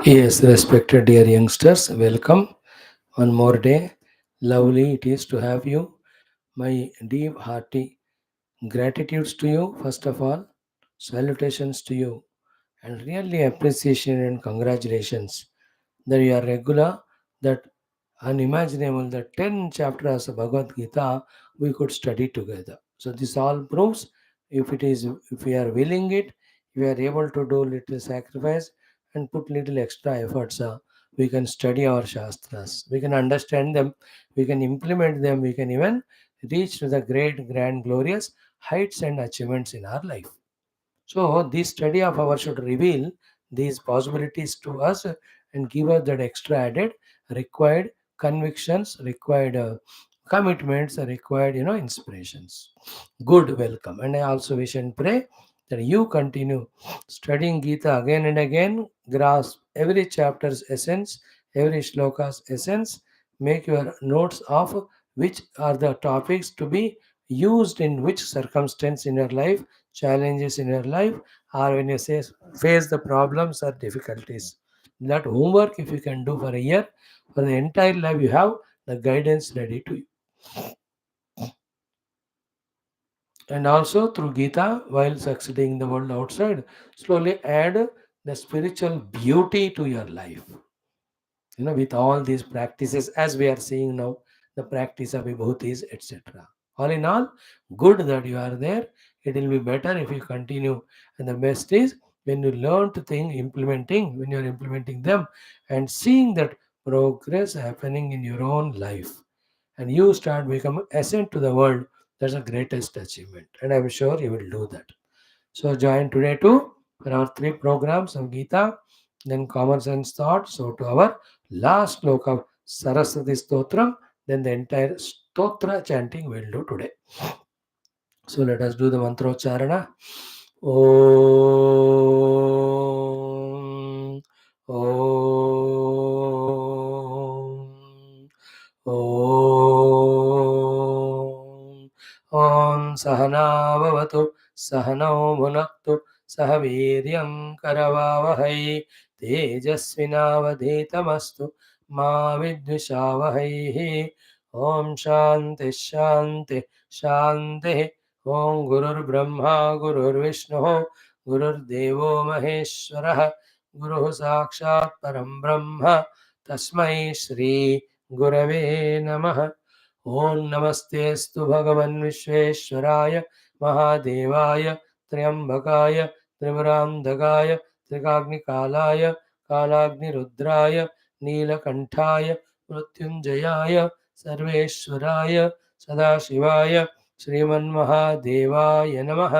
Yes, respected dear youngsters, welcome. One more day. Lovely it is to have you. My deep hearty gratitudes to you, first of all. Salutations to you. And really appreciation and congratulations that you are regular, that unimaginable, that 10 chapters of Bhagavad Gita we could study together. So this all proves if we are willing it, if we are able to do little sacrifice and put little extra efforts, we can study our Shastras, we can understand them, we can implement them, we can even reach to the great, grand, glorious heights and achievements in our life. So, this study of ours should reveal these possibilities to us and give us that extra added required convictions, required commitments, required inspirations. Good, welcome. And I also wish and pray that you continue studying Gita again and again, grasp every chapter's essence, every shloka's essence, make your notes of which are the topics to be used in which circumstance in your life, challenges in your life, or when you say face the problems or difficulties. That homework, if you can do for a year, for the entire life, you have the guidance ready to you. And also through Gita, while succeeding the world outside, slowly add the spiritual beauty to your life. With all these practices, as we are seeing now, the practice of vibhutis, etc. All in all, good that you are there. It will be better if you continue. And the best is when you learn to think, implementing, when you are implementing them and seeing that progress happening in your own life. And you start becoming ascent to the world. That's the greatest achievement. And I'm sure you will do that. So join today too for our three programs of Gita, then Common Sense Thought. So to our last sloka of Saraswati Stotram, then the entire Stotra chanting we'll do today. So let us do the mantrocharana. Om. Om. Om. Om Sahana Bhavatu Sahano Bhunaktu Sahaviryam Karavavahai Tejasvinavadhetamastu Ma Vidvishavahai. Om Shanti Shanti Shanti. Om Gurur Brahma Gurur Vishnu Gurur Devo Maheshwarah Guru Sakshat Param Brahma Tasmai Shri Gurave Namaha. Om Namastestu Bhagavan Vishveshwaraya Mahadevaaya Triambakaya Trivrandagaya Trikagnikalaya Kalagni Rudraya Neelakanthaya Mrutyunjayaya Sarveshwaraya Sadashivaya श्रीमन्महादेवाय नमः.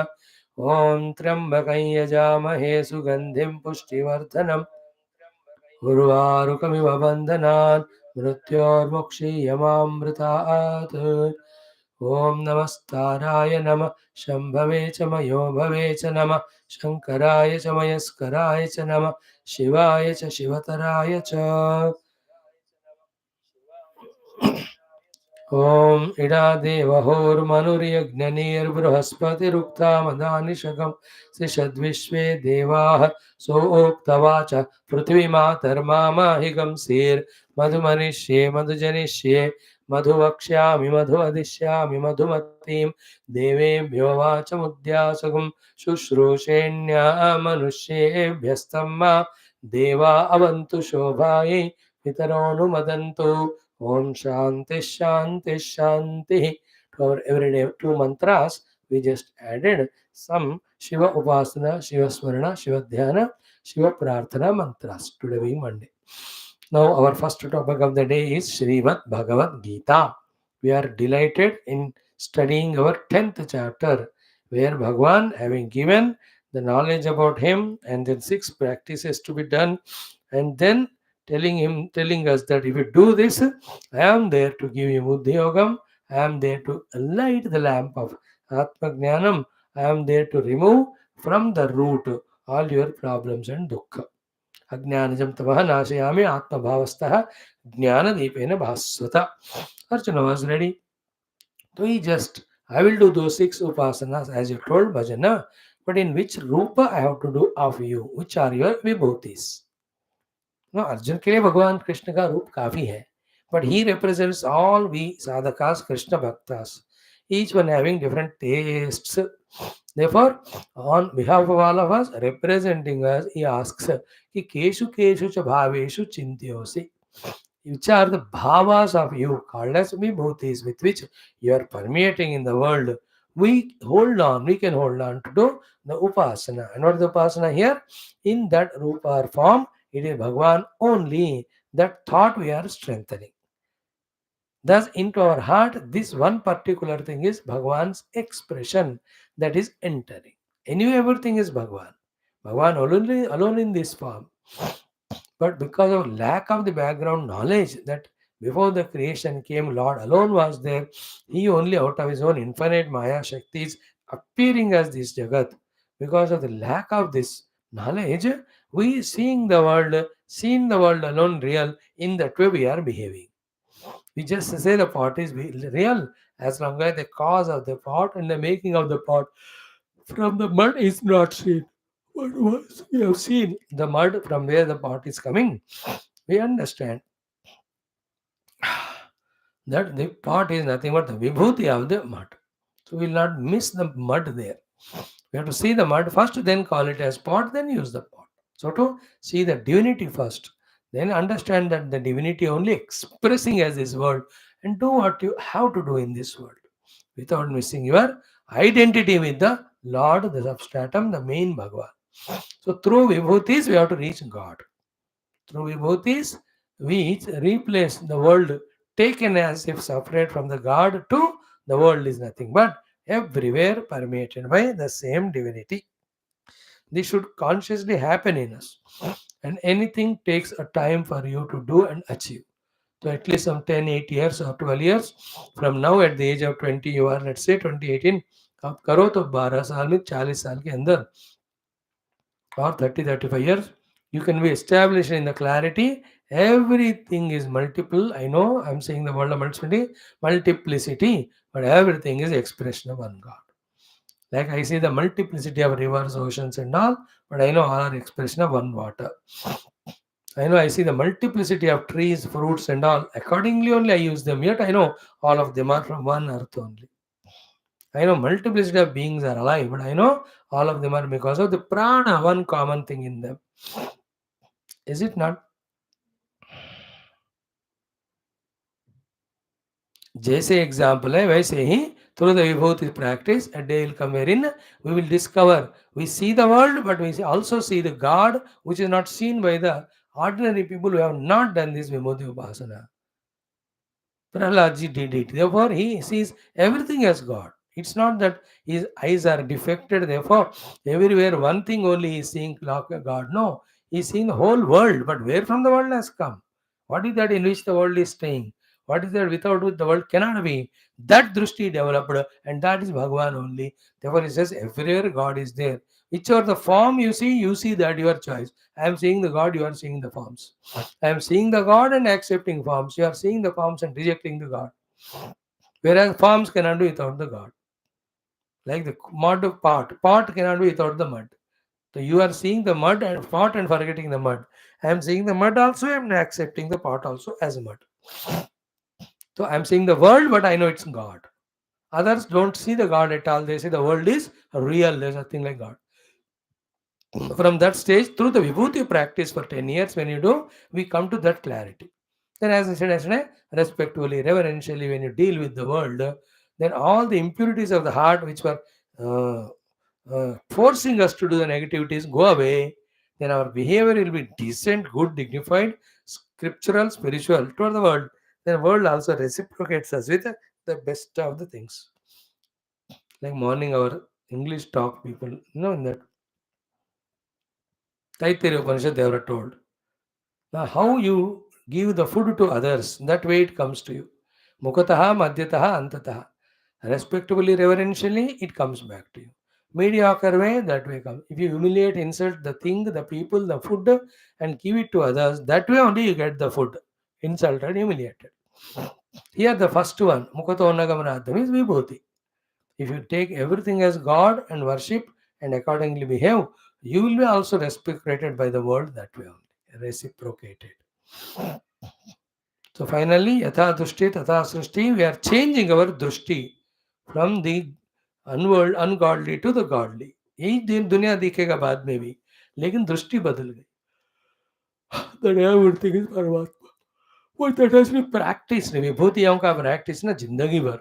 ॐ त्र्यम्बकं यजामहे सुगन्धिं पुष्टिवर्धनम् उर्वारुकमिव बन्धनान् मृत्योर्मुक्षीयमामृतात्. ॐ नमस्ताराय नमः शम्भवे च मयो भवे च नमः शङ्कराय च मयस्कराय च नमः शिवाय च शिवतराय च. ॐ इडादेवहोर्मनुर्यज्ञनिर्बृहस्पतिरुक्तामदानिशकं त्रिषद्विश्वे देवाः सोक्तवाच पृथ्वीमातर्मामाहिकं सीर्मधुमनिष्ये मधुजनिष्ये मधुवक्ष्यामि मधुवदिष्यामि मधुमतीं देवेभ्यो वाचमुद्यासकं शुश्रूषेण्या मनुष्येभ्यस्तं मा देवा अवन्तु शोभायै पितरोऽनुमदन्तु. Om Shanti Shanti Shanti. To our everyday two mantras, we just added some Shiva Upasana, Shiva Smarana, Shiva Dhyana, Shiva Prarthana mantras. Today being Monday. Now, our first topic of the day is Srimad Bhagavad Gita. We are delighted in studying our 10th chapter, where Bhagwan, having given the knowledge about him and then 6 practices to be done, and then telling us that if you do this, I am there to give you Buddhi Yogam, I am there to light the lamp of Atma Jnanam, I am there to remove from the root all your problems and dukkha. Ajnanajam tamaha nashayami atma bhavastaha jnanadipena bhaswata. Arjuna was ready. So he just, I will do those 6 upasanas as you told Bhajana, but in which rupa I have to do of you? Which are your vibhutis? No Arjun के लिए भगवान कृष्ण का रूप काफी है, but he represents all we sadhakas, Krishna bhaktas, each one having different tastes. Therefore, on behalf of all of us, representing us, he asks कि केषु केषु च भावेषु चिन्त्योऽसि, which are the bhavas of you called as vibhutis with which you are permeating in the world. We can hold on to do the upasana. And what is the upasana here? In that rupa or form, it is Bhagwan only. That thought we are strengthening. Thus, into our heart, this one particular thing is Bhagwan's expression that is entering. Anyway, everything is Bhagwan. Bhagwan alone in this form. But because of lack of the background knowledge that before the creation came, Lord alone was there, he only out of his own infinite Maya Shakti is appearing as this Jagat. Because of the lack of this knowledge, we seeing the world alone real, in that way we are behaving. We just say the pot is real as long as the cause of the pot and the making of the pot from the mud is not seen. But once we have seen the mud from where the pot is coming, we understand that the pot is nothing but the vibhuti of the mud. So we will not miss the mud there. We have to see the mud first, then call it as pot, then use the pot. So to see the divinity first, then understand that the divinity only expressing as this world, and do what you have to do in this world without missing your identity with the Lord, the substratum, the main Bhagavan. So through vibhutis, we have to reach God. Through vibhutis, we replace the world taken as if separate from the God to the world is nothing but everywhere permeated by the same divinity. This should consciously happen in us. And anything takes a time for you to do and achieve. So at least some 10, 8 years or 12 years from now at the age of 20, you are let's say 2018, आप करो तो 12 साल में 40 साल के अंदर or 30, 35 years, you can be established in the clarity. Everything is multiple. I know I'm saying the word of multiplicity, but everything is expression of one God. Like I see the multiplicity of rivers, oceans, and all, but I know all are expression of one water. I know I see the multiplicity of trees, fruits, and all. Accordingly, only I use them. Yet I know all of them are from one earth only. I know multiplicity of beings are alive, but I know all of them are because of the prana, one common thing in them. Is it not? जैसे example है वैसे ही through the vibhuti practice a day will come wherein we will discover, we see the world but we also see the God which is not seen by the ordinary people who have not done this vibhuti upasana. Prahlad did it. Therefore, he sees everything as God. It's not that his eyes are defected. Therefore, everywhere one thing only he is seeing like God. No, he is seeing the whole world. But where from the world has come? What is that in which the world is staying? What is that without which the world cannot be? That drushti developed, and that is Bhagwan only. Therefore, he says everywhere God is there. Whichever the form you see that your choice. I am seeing the God, you are seeing the forms. I am seeing the God and accepting forms. You are seeing the forms and rejecting the God. Whereas forms cannot be without the God. Like the mud of pot. Pot cannot be without the mud. So you are seeing the mud and pot and forgetting the mud. I am seeing the mud also, I am accepting the pot also as mud. So I am seeing the world, but I know it's God. Others don't see the God at all. They say the world is real. There's nothing like God. From that stage, through the Vibhuti practice for 10 years, when you do, we come to that clarity. Then, as I said yesterday, respectfully, reverentially, when you deal with the world, then all the impurities of the heart which were uh, forcing us to do the negativities go away. Then our behavior will be decent, good, dignified, scriptural, spiritual toward the world. Then the world also reciprocates us with the best of the things. Like morning, our English talk people, in that Taittiriya Upanishad, they were told. Now, how you give the food to others, that way it comes to you. Mukataha, Madhyataha, Antataha. Respectably, reverentially, it comes back to you. Mediocre way, that way comes. If you humiliate, insult the thing, the people, the food, and give it to others, that way only you get the food. Insulted, humiliated. Here, the first one, Mukato Nagamanadam, is Vibhuti. If you take everything as God and worship and accordingly behave, you will be also respected by the world that way only. reciprocated. So finally, yatha drushti tatha srishti, we are changing our drushti from the ungodly to the godly. यही दिन दुनिया दिखेगा बाद में भी, लेकिन दृष्टि बदल गई. The मूर्ति की परमात्मा. But that has been practiced. विभूतियों का practice ना जिंदगी भर.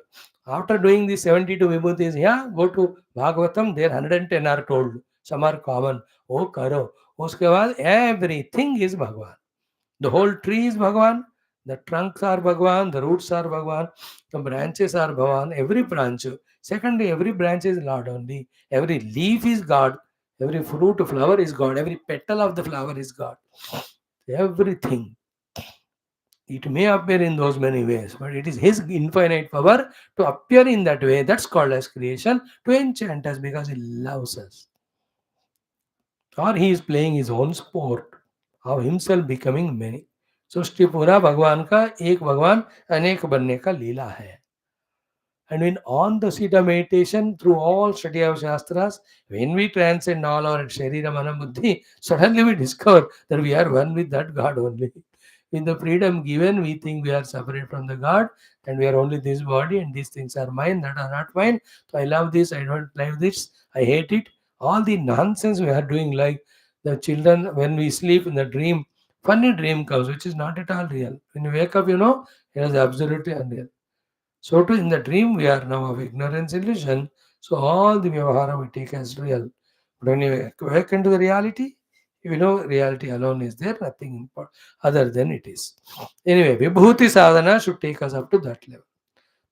After doing the 72 vibhutis, yeah, go to Bhagavatam, there 110 are told. Some are common. Oh, karo. उसके बाद everything is Bhagwan. The whole tree is Bhagwan. The trunks are Bhagwan. The roots are Bhagwan. The branches are Bhagwan. Every branch. Secondly, every branch is Lord only. Every leaf is God. Every fruit, flower is God. Every petal of the flower is God. Everything. It may appear in those many ways, but it is His infinite power to appear in that way. That's called as creation, to enchant us because He loves us. Or He is playing His own sport of Himself becoming many. सृष्टि पूरा भगवान का, एक भगवान अनेक बनने का लीला है. And when on the seat of meditation, through all study of Shastras, when we transcend all our Sharira Mana Buddhi, suddenly we discover that we are one with that God only. In the freedom given, we think we are separate from the God and we are only this body and these things are mine, that are not mine. So I love this, I don't like this, I hate it. All the nonsense we are doing, like the children when we sleep in the dream, funny dream comes, which is not at all real. When you wake up, it is absolutely unreal. So too in the dream we are now of ignorance illusion. So all the vyavahara we take as real. But when you wake into the reality, reality alone is there, nothing other than it is. Anyway, Vibhuti sadhana should take us up to that level.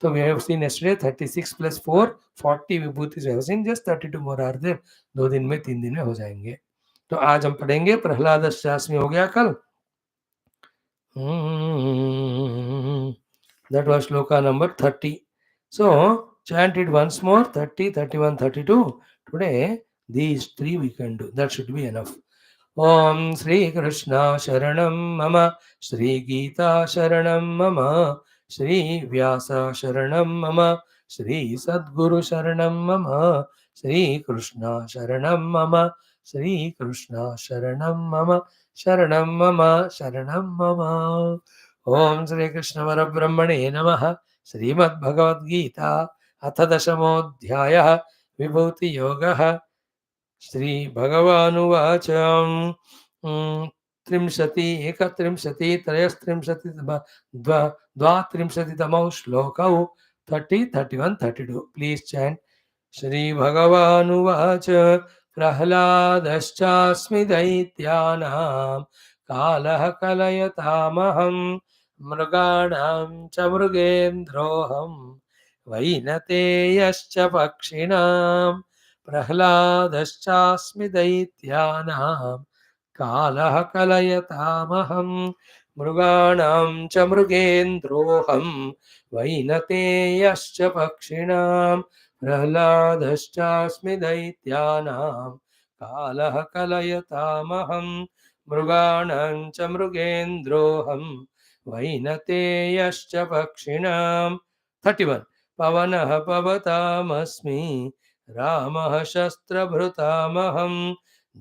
So we have seen yesterday 36 plus 4, 40 विभूतिस we have seen, just 32 more are there. 2 दिन में 3 दिन में हो जाएंगे. तो आज हम पढ़ेंगे प्रहलाद अष्टमी हो गया कल. That was shloka number 30. So chant it once more, 30, 31, 32. Today these 3 we can do. That should be enough. Om Sri Krishna Sharanam Mama, Sri Geetha Sharanam Mama, Sri Vyasa Sharanam Mama, Sri Sadguru Sharanam Mama, Sri Krishna Sharanam Mama, Sri Krishna Sharanam Mama, Sharanam Mama, Sharanam Mama. Om Sri Krishna Parabrahmane Namaha. Srimad Bhagavad Gita अथ दशमोऽध्यायः विभूति योगः. श्री भगवानुवाच त्रिंशति एकत्रिंशति त्रयस्त्रिंशति द्वात्रिंशतितमौ श्लोकौ 30, 31, 32. Please chant. श्री भगवानुवाच प्रह्लादश्चास्मि दैत्यानां कालः कलयतामहं मृगाणां च मृगेन्द्रोऽहं वैनतेयश्च पक्षिणां प्रह्लादश्चास्मि दैत्यानां कालः कलयतामहं मृगाणां च मृगेन्द्रोऽहं वैनतेयश्च पक्षिणां प्रह्लादश्चास्मि दैत्यानां कालः कलयतामहं मृगाणां च मृगेन्द्रोऽहं वैनतेयश्च पक्षिणां. 31. पवनः पवतामस्मि रामः शस्त्रभृतामहं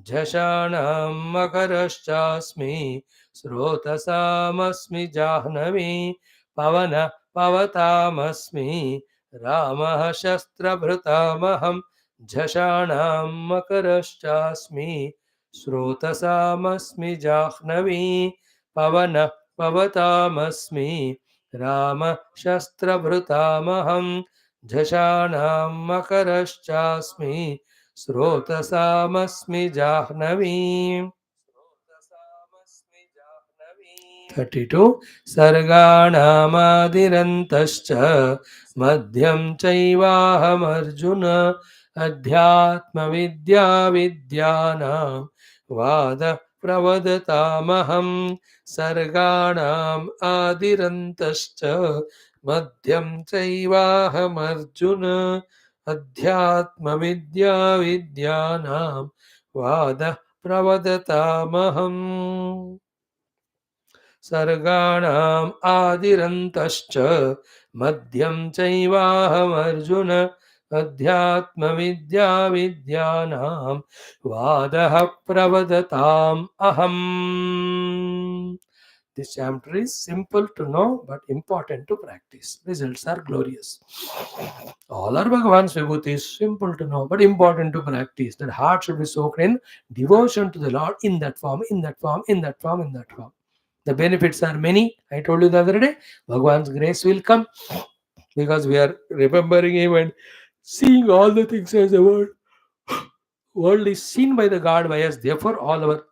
झषाणां मकरश्चास्मि स्रोतसामस्मि जाह्नवी. पवन पवतामस्मि रामः शस्त्रभृतामहं झषाणां मकरश्चास्मि स्रोतसामस्मि जाह्नवी. पवन पवतामस्मि राम शस्त्रभृतामहं झषाणां मकरश्चास्मि स्रोतसामस्मि जाह्नवी. 32. सर्गाणामादिरन्तश्च मध्यं चैवाहमर्जुन अध्यात्मविद्या विद्यानां वाद प्रवदतामहं. सर्गाणाम् आदिरन्तश्च मध्यं चैवाहमर्जुन अध्यात्मविद्या विद्यानां वाद प्रवदतामहम्. सर्गाणाम् आदिरन्तश्च मध्यं चैवाहमर्जुन अध्यात्मविद्या विद्यानां वादः प्रवदताम् अहम्. This chapter is simple to know but important to practice. Results are glorious. All are Bhagavan's Vibhuti is simple to know but important to practice. That heart should be soaked in devotion to the Lord in that form, in that form, in that form, in that form. The benefits are many. I told you the other day, Bhagavan's grace will come because we are remembering Him and seeing all the things as the world. World is seen by the God by us. Therefore, all our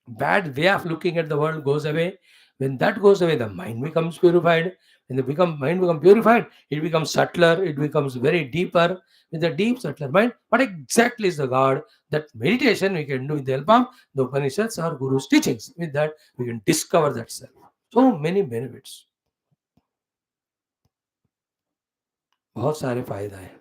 bad way of looking at the world goes away. When that goes away, the mind becomes purified. When the mind becomes purified, it becomes subtler, it becomes very deeper. With the deep, subtler mind, what exactly is the God? That meditation we can do with the help of the Upanishads or Guru's teachings. With that, we can discover that self. So many benefits. बहुत सारे फायदा है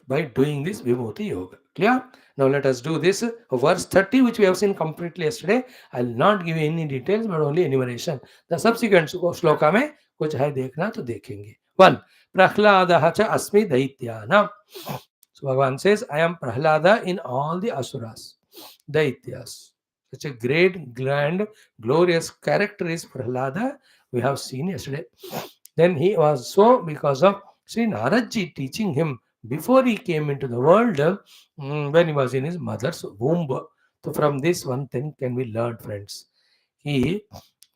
by doing this Vibhuti Yoga. Clear? Now let us do this. Verse 30, which we have seen completely yesterday. I will not give you any details, but only enumeration. The subsequent shloka में कुछ है देखना तो देखेंगे. 1. Prahladaha cha asmi daityana. So Bhagavan says, I am Prahlada in all the asuras, Daityas. Such a great, grand, glorious character is Prahlada. We have seen yesterday. Then he was so because of Sri Naradji teaching him before he came into the world, when he was in his mother's womb. So from this one thing can be learned, friends. If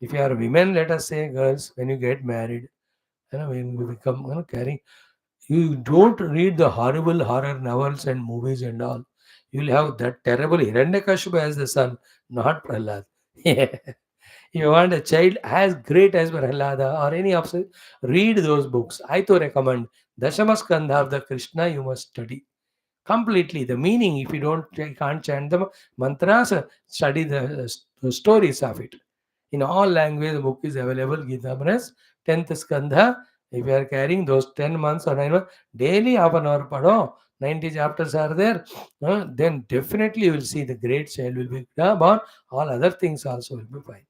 you are women, let us say girls, when you get married, when you become carrying, you don't read the horrible horror novels and movies and all. You'll have that terrible Hiranyakashipu as the son, not Prahlad. You want a child as great as Prahlada or any opposite, read those books. I to recommend Dashamaskandha of the Krishna, you must study completely the meaning. If you can't chant the mantras, study the stories of it. In all language, the book is available. Geetha Press, 10th Skandha. If you are carrying those 10 months or 9 months, daily half an hour pado, 90 chapters are there, then definitely you will see the great child will be born. All other things also will be fine.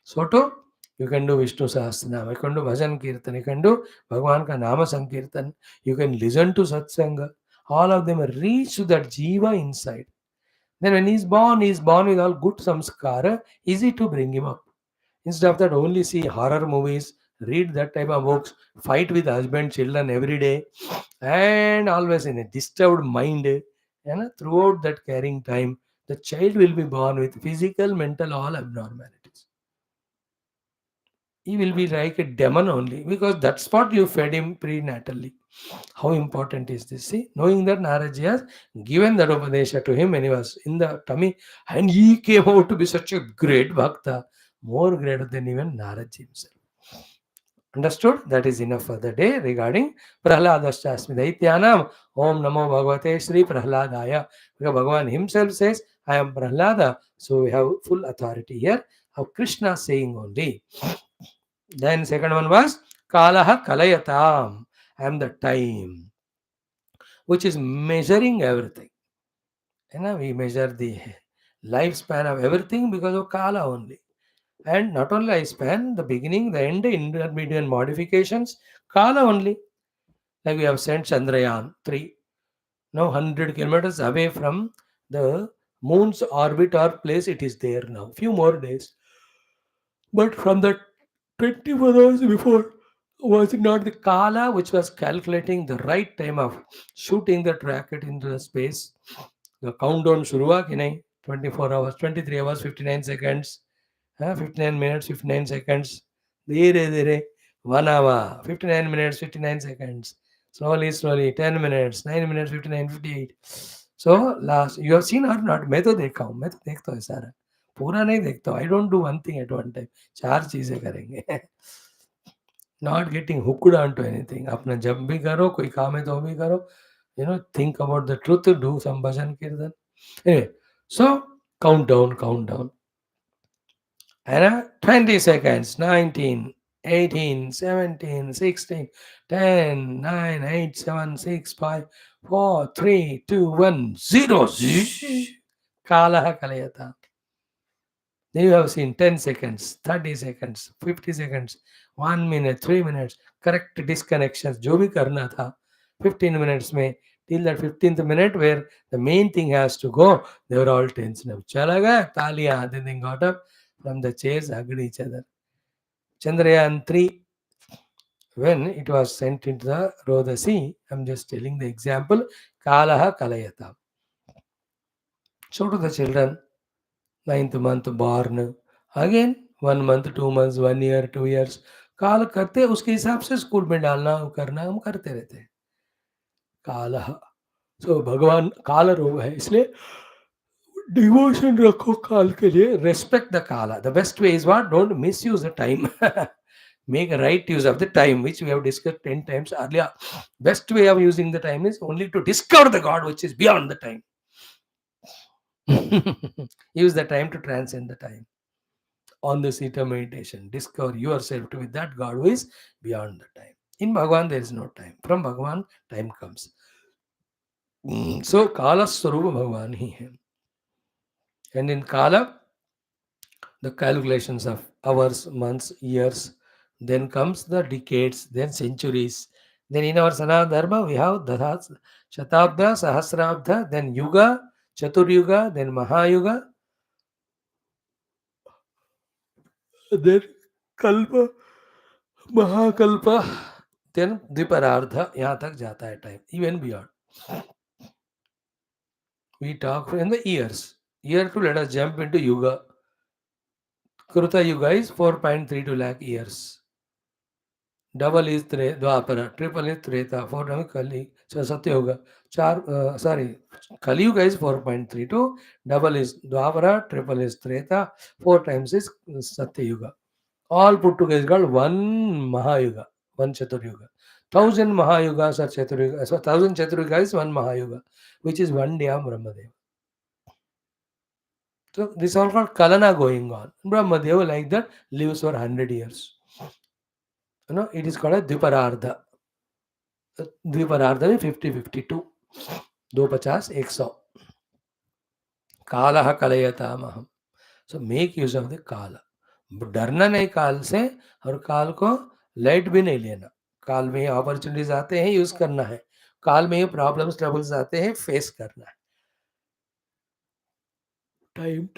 So too, you can do Vishnu Sahasranam, you can do Bhajan Kirtan, you can do Bhagwan ka Nama Sankirtan, you can listen to Satsanga. All of them reach to that Jiva inside. Then when he is born with all good samskara, easy to bring him up. Instead of that, only see horror movies, read that type of books, fight with husband, children every day, and always in a disturbed mind. Throughout that carrying time, the child will be born with physical, mental, all abnormalities. He will be like a demon only because that's what you fed him prenatally. How important is this? See, knowing that Naraji has given that Upadesha to him when he was in the tummy, and he came out to be such a great Bhakta, more greater than even Naraji himself. Understood? That is enough for the day regarding Prahladastasmi Daityanam. Om Namo Bhagavate Sri Prahladaya. Because Bhagavan himself says, I am Prahlada. So we have full authority here of Krishna saying only. Then second one was Kalaha Kalayatam. I am the time, which is measuring everything. We measure the lifespan of everything because of Kala only. And not only lifespan, the beginning, the end, intermediate modifications, Kala only. Like we have sent Chandrayaan 3, now 100 kilometers away from the moon's orbit or place, it is there now. Few more days. But from the 24 hours before, was it not the Kala which was calculating the right time of shooting that rocket into the space? The countdown shuru हुआ कि नहीं? 24 hours, 23 hours, 59 seconds, 59 minutes, 59 seconds. धीरे धीरे 1 hour, 59 minutes, 59 seconds. Slowly, 10 minutes, 9 minutes, 59, 58. So last, you have seen or not? मैं तो देखा हूँ, मैं तो देखता हूँ सारा. पूरा नहीं देखता हूँ. I don't do one thing at one time. 4 चीजें करेंगे. Not getting hooked onto anything. अपना जब भी करो, कोई काम है तो भी करो. Think about the truth, do some bhajan kirtan. Anyway, so count down. And 20 seconds, 19, 18, 17, 16, 10, 9, 8, 7, 6, 5, 4, 3, 2, 1, 0. Kalaha kalayata. Then you have seen 10 seconds, 30 seconds, 50 seconds, 1 minute, 3 minutes, correct disconnections, जो भी करना था, 15 minutes may, till that 15th minute where the main thing has to go, they were all tense now. Chalaga, Talia, then they got up from the chairs, hugged each other. Chandrayaan 3, when it was sent into the Rhoda Sea, I'm just telling the example, Kalaha Kalayata. So to the children, ninth month born, again 1 month, 2 months, 1 year, 2 years, काल करते उसके हिसाब से school में डालना करना हम करते रहते हैं. कालह, सो भगवान काल रूप है, इसलिए डिवोशन रखो काल के लिए. रेस्पेक्ट द काला. The best way is what, don't miss use the time. Make a right use of the time, which we have discussed 10 times earlier. Best way of using the time is only to discover the God which is beyond the time. Use the time to transcend the time. On the seat of meditation, discover yourself to be that God who is beyond the time. In Bhagavan, there is no time. From Bhagavan, time comes. So, Kala Swarupa Bhagavan ही है. And in Kala, the calculations of hours, months, years, then comes the decades, then centuries. Then in our Sanatana Dharma, we have Dadas, Shatabda, Sahasrabda, then Yuga, Chaturyuga, then Mahayuga, then Kalpa, Mahakalpa, then Dviparardha, यहाँ तक जाता है time, even beyond. We talk in the years. Year 2, let us jump into Yuga. Kruta Yuga is 4.32 lakh years. Double is Dwapara, triple is Treta, 4 is Kali, so Satyuga. Kali Yuga is 4.32, double is Dwapara, triple is Treta, 4 times is Satyuga. All put together is called one Mahayuga, one Chaturyuga. 1000 Mahayugas are Chaturyuga. So 1000 Chaturyuga is one Mahayuga, which is one day of Brahmadeva. So this is all called Kalana going on. Brahmadeva like that lives for 100 years. It is called a Dviparardha. Dviparardha is 50-52. 250, 100. Kalaha kalayata. So make use of the kala. डरना नहीं काल से, और काल को light भी नहीं लेना. काल में अपॉर्चुनिटीज आते हैं, यूज करना है. काल में प्रॉब्लम्स ट्रबल्स आते हैं, फेस करना है. Time.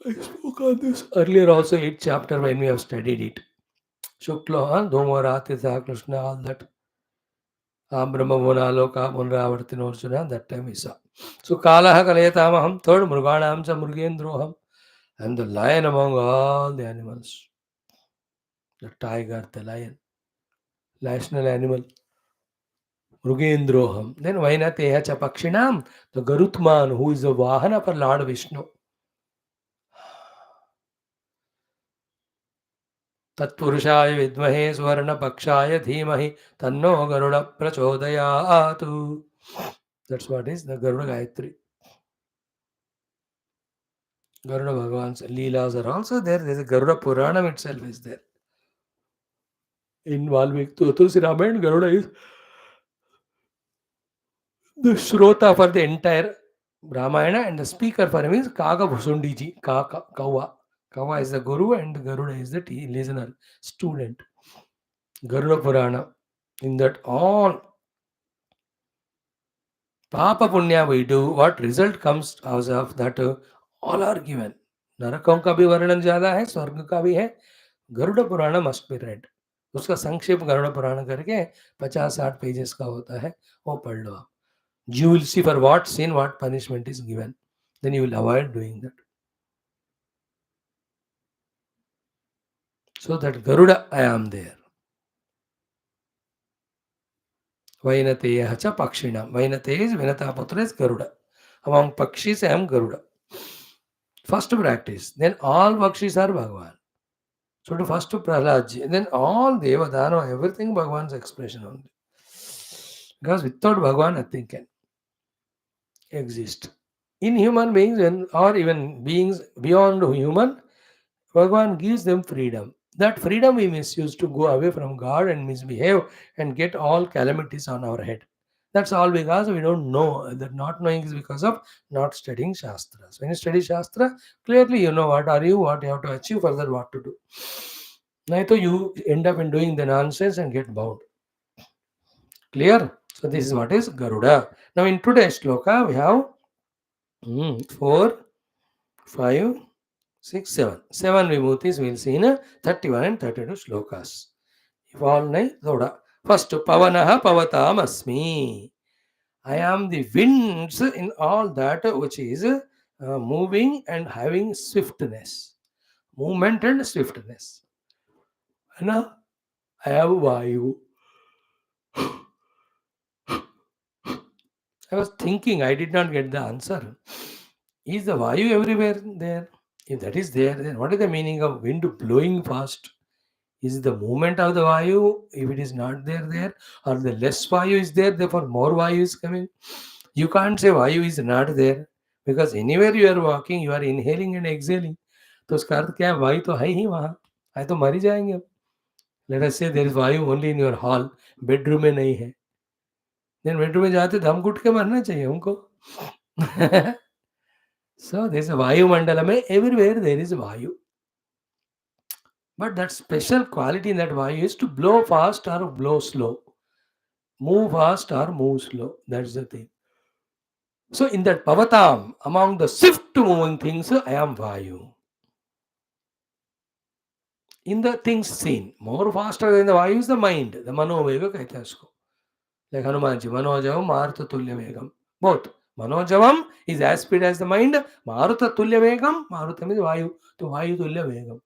I spoke on this earlier also, 8th chapter when we have studied it. Shukla, Dhomarati, Krishna, all that. Brahma Vonaloka, Munravartin Orjuna, that time we saw. So Kalaha Kalayatamaham, third Murganam cha Murgendroham, and the lion among all the animals. The tiger, the lion, national animal. Mrugendroham. Then Vainateya cha Pakshinam, the Garutman, who is the Vahana for Lord Vishnu. तत्पुरुषाय विद्महे स्वर्ण पक्षाय धीमहि तन्नो Garuda प्रचोदयातु. That's what is the Garuda Gayatri. Garuda Bhagavan's Leelas are also there. There's a Garuda Puranam itself is there. In Valmiki Tulsi Ramayana, Garuda is the Shrota for the entire Ramayana, and the speaker for him is Kaga Bhusundiji, Kawa. Kawa is the Guru and Garuda is the listener, student. Garuda Purana. In that all Papa Punya we do, what result comes out of that, all are given. नरकों का भी वर्णन ज्यादा है, स्वर्ग का भी है. Garuda Purana must be red. उसका संक्षेप गरुड़ पुराण करके 50-60 पेजेस का होता है, वो पढ़ लो आप. You will see for what sin, what punishment is given. Then you will avoid doing that. So that Garuda, I am there. Vainateya cha Pakshinam. Vainateya is Vinata Putra is Garuda. Among Pakshis, I am Garuda. First practice. Then all Pakshis are Bhagavan. So to first to Prahlad, then all Devadana, everything Bhagavan's expression only. Because without Bhagavan, nothing can exist. In human beings or even beings beyond human, Bhagavan gives them freedom. That freedom we misuse to go away from God and misbehave and get all calamities on our head. That's all because we don't know. That not knowing is because of not studying Shastras. When you study Shastra, clearly you know what are you, what you have to achieve, further what to do. Naito you end up in doing the nonsense and get bound. Clear? So this is what is Garuda. Now in today's shloka we have 4, 5, 6, 7. 7 vibhutis we'll see in 31 and 32 shlokas. Ivalnai Thoda. First, Pavanaha Pavatam Asmi. I am the winds in all that which is moving and having swiftness. Movement and swiftness. Now, I have Vayu. I was thinking, I did not get the answer. Is the Vayu everywhere there? If that is there, then what is the meaning of wind blowing fast? Is the movement of the Vayu, if it is not there, or the less Vayu is there, therefore more Vayu is coming? You can't say Vayu is not there, because anywhere you are walking, you are inhaling and exhaling. तो उसका अर्थ क्या है? वायु तो है ही वहाँ, है तो मर ही जाएंगे अब. Let us say there is वायु only in your hall, bedroom में नहीं है. Then bedroom में जाते दम घुट के मरना चाहिए हमको. So there is a वायु मंडल में, everywhere there is वायु. But that special quality in that Vayu is to blow fast or blow slow, move fast or move slow. That's the thing. So in that Pavatam, among the swift moving things, I am Vayu. In the things seen, more faster than the Vayu is the mind, the Manovega कहते हैं उसको. Like Hanumanji, Manojavam, Marutha Tulya Vegam. Both. Manojavam is as speed as the mind, Marutha Tulya Vegam, Marutha means Vayu, to Vayu Tulya Vegam.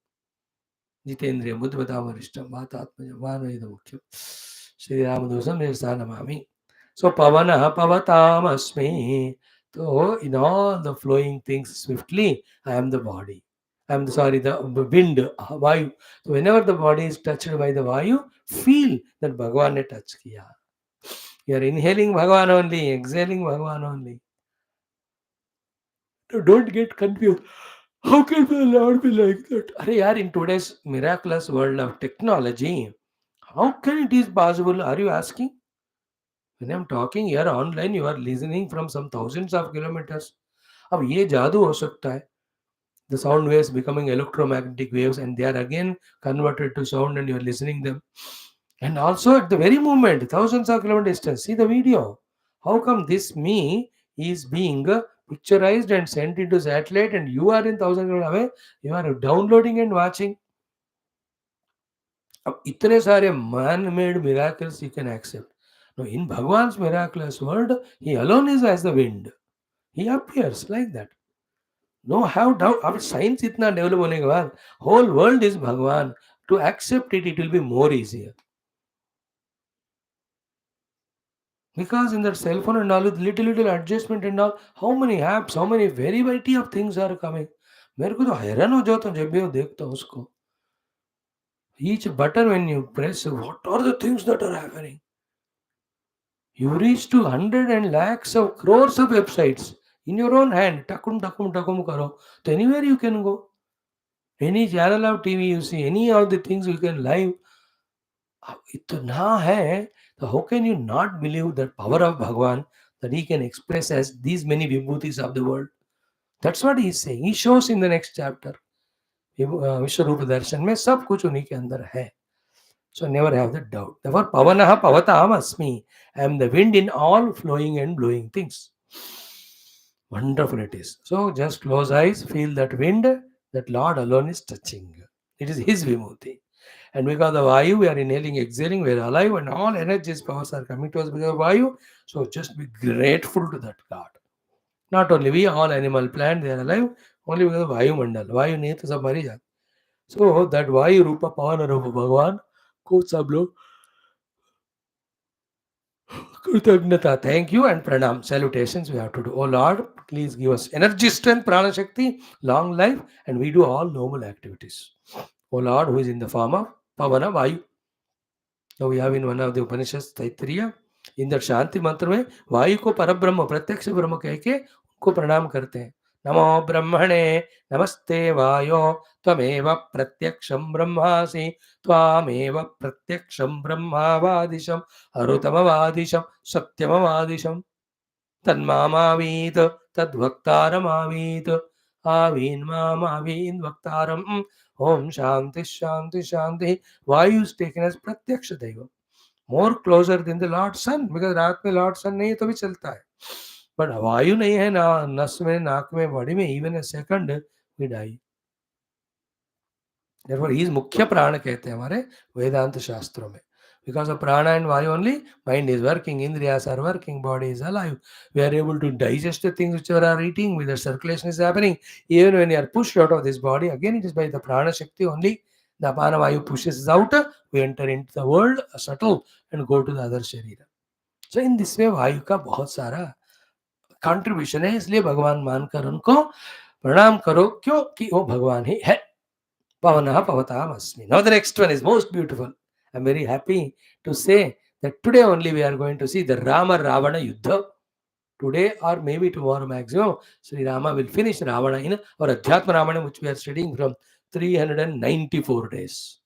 जितेंद्रिय बुद्धिमता वरिष्ठम वातात्मज वानवेद मुख्यम Shri रामदूषम Namami. So Pavana Pavatam Asmi. So in all the flowing things swiftly, I am the body. I am the wind, Vayu. So whenever the body is touched by the Vayu, feel that Bhagavan ne touch kiya. You are inhaling Bhagavan only, exhaling Bhagavan only. So don't get confused. How can the Lord be like that? Arey yaar, in today's miraculous world of technology, how can it is possible? Are you asking? When I'm talking here online, you are listening from some thousands of kilometers. अब ये जादू हो सकता है. The sound waves becoming electromagnetic waves, and they are again converted to sound, and you are listening them. And also at the very moment, thousands of kilometers distance, see the video. How come this me is being picturized and sent into satellite, and you are in thousand kilometers away? You are downloading and watching. अब इतने सारे man-made miracles you can accept. Now in Bhagwan's miraculous world, he alone is as the wind. He appears like that. No have doubt. अब science इतना develop होने के बाद whole world is Bhagwan. To accept it, it will be more easier. Because in that cell phone and all, with little adjustment and all, how many apps, how many variety of things are coming. मेरे को तो हैरान हो जाता हूँ जब भी मैं देखता हूँ उसको. Each button when you press, what are the things that are happening? You reach to hundred and lakhs of crores of websites in your own hand. Takum karo. So anywhere you can go. Any channel of TV you see, any of the things you can live. इतना है, so how can you not believe that power of Bhagwan, that he can express as these many vibhutis of the world? That's what he is saying. He shows in the next chapter. विश्वरूप दर्शन में सब कुछ उन्हीं के अंदर है. So never have the doubt. Therefore, Pavanaha Pavatam Asmi. I am the wind in all flowing and blowing things. Wonderful it is. So just close eyes, feel that wind, that Lord alone is touching. It is his Vibhuti. And because of Vayu, we are inhaling, exhaling, we are alive, and all energies, powers are coming to us because of Vayu. So just be grateful to that God. Not only we, all animal, plant, they are alive, only because of Vayu Mandal. Vayu नहीं तो सब मर ही जाते. So that Vayu Rupa Pavana Rupa Bhagwan को सब लोग Kritagnyata, thank you and pranam, salutations we have to do. Oh Lord, please give us energy, strength, prana shakti, long life, and we do all noble activities. Oh Lord, who is in the form of Pavana Vayu. Now we have in one of the Upanishads, Taittiriya, in that Shanti mantra में वायु को परब्रह्म प्रत्यक्ष ब्रह्म कह के उनको प्रणाम करते हैं. नमो ब्रह्मणे नमस्ते वायो त्वमेव प्रत्यक्षं ब्रह्मासि त्वामेव प्रत्यक्षं ब्रह्मावादिशं अरुतमवादिशं सत्यमवादिशं तन्मामावीत तद्वक्तारमावीत आवीन्मामावीन् वक्तारम्. Om Shanti Shanti Shanti. Vayu is taken as Pratyaksha Deva. more closer than the Lord Sun, because रात में Lord Sun नहीं है तो भी चलता है, but वायु नहीं है ना नस में, नाक में, बॉडी में, even a second we die. Therefore he is मुख्य प्राण कहते हैं हमारे वेदांत शास्त्रों में. Because of prana and vayu only, mind is working, indriyas are working, body is alive. We are able to digest the things which we are eating, with the circulation is happening. Even when you are pushed out of this body, again it is by the prana shakti only. The apana vayu pushes us out, we enter into the world, subtle, and go to the other sharira. So in this way vayu का बहुत सारा contribution है, इसलिए भगवान मानकर उनको प्रणाम करो, क्योंकि वो भगवान ही है. Pavanah Pavatam Asmi. Now the next one is most beautiful. I'm very happy to say that today only we are going to see the Rama Ravana Yuddha. Today or maybe tomorrow maximum, Sri Rama will finish Ravana in our Adhyatma Ramana, which we are studying from 394 days.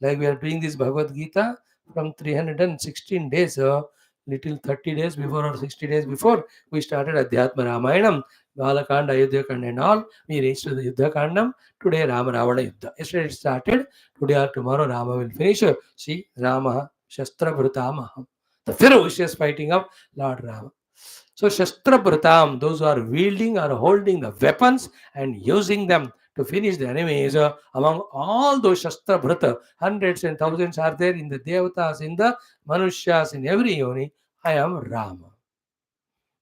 Like we are doing this Bhagavad Gita from 316 days, little 30 days before or 60 days before, we started Adhyatma Ramayanam, Balakanda, Ayodhya Kanda and all. We reached to the Yuddha Kandam. Today Rama Ravana Yuddha. Yesterday it started. Today or tomorrow Rama will finish. See, Rama Shastra Bhrutamaham. The ferocious fighting of Lord Rama. So Shastra Bhrutam, those who are wielding or holding the weapons and using them to finish the enemies, among all those Shastra Bhrata, hundreds and thousands are there in the Devatas, in the Manushas, in every yoni. I am Rama.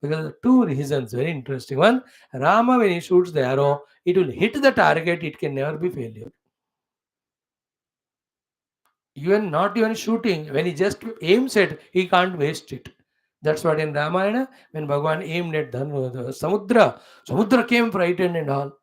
Because of two reasons, very interesting. One, Rama, when he shoots the arrow, it will hit the target, it can never be failure. Even not even shooting, when he just aims it, he can't waste it. That's what in Ramayana, when Bhagavan aimed at Samudra came frightened and all.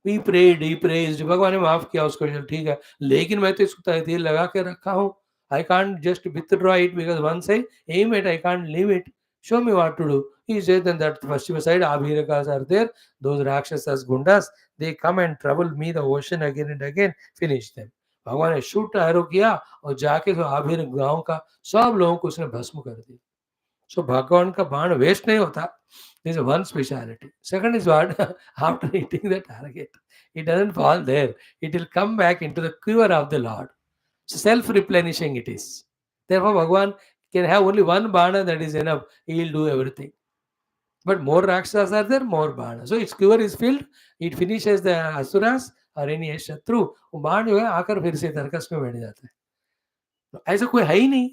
We prayed, he praised, भगवान ने माफ किया उसको, चल ठीक है, लेकिन मैं तो इसको तहदीर लगा के रखा हूँ. I can't just withdraw it because once I aim it, I can't leave it. Show me what to do. He said then that Paschima side, Abhirakas are there, those Rakshasas, Gundas, they come and trouble me, the ocean again and again, finish them. भगवान ने shoot arrow किया और जाके तो आभिर गांव का सब लोगों को उसने भस्म कर दिया. So भगवान का बाण वेस्ट नहीं होता. This is one speciality. Second is what? After hitting the target, it doesn't fall there. It will come back into the quiver of the Lord. So self-replenishing it is. Therefore, Bhagavan can have only one bana, that is enough. He will do everything. But more Rakshasas are there, more bana. So its quiver is filled. It finishes the Asuras or any Shatru. वो बाण जो है आकर फिर से तर्कस में बैठ जाता है. ऐसा कोई है ही नहीं.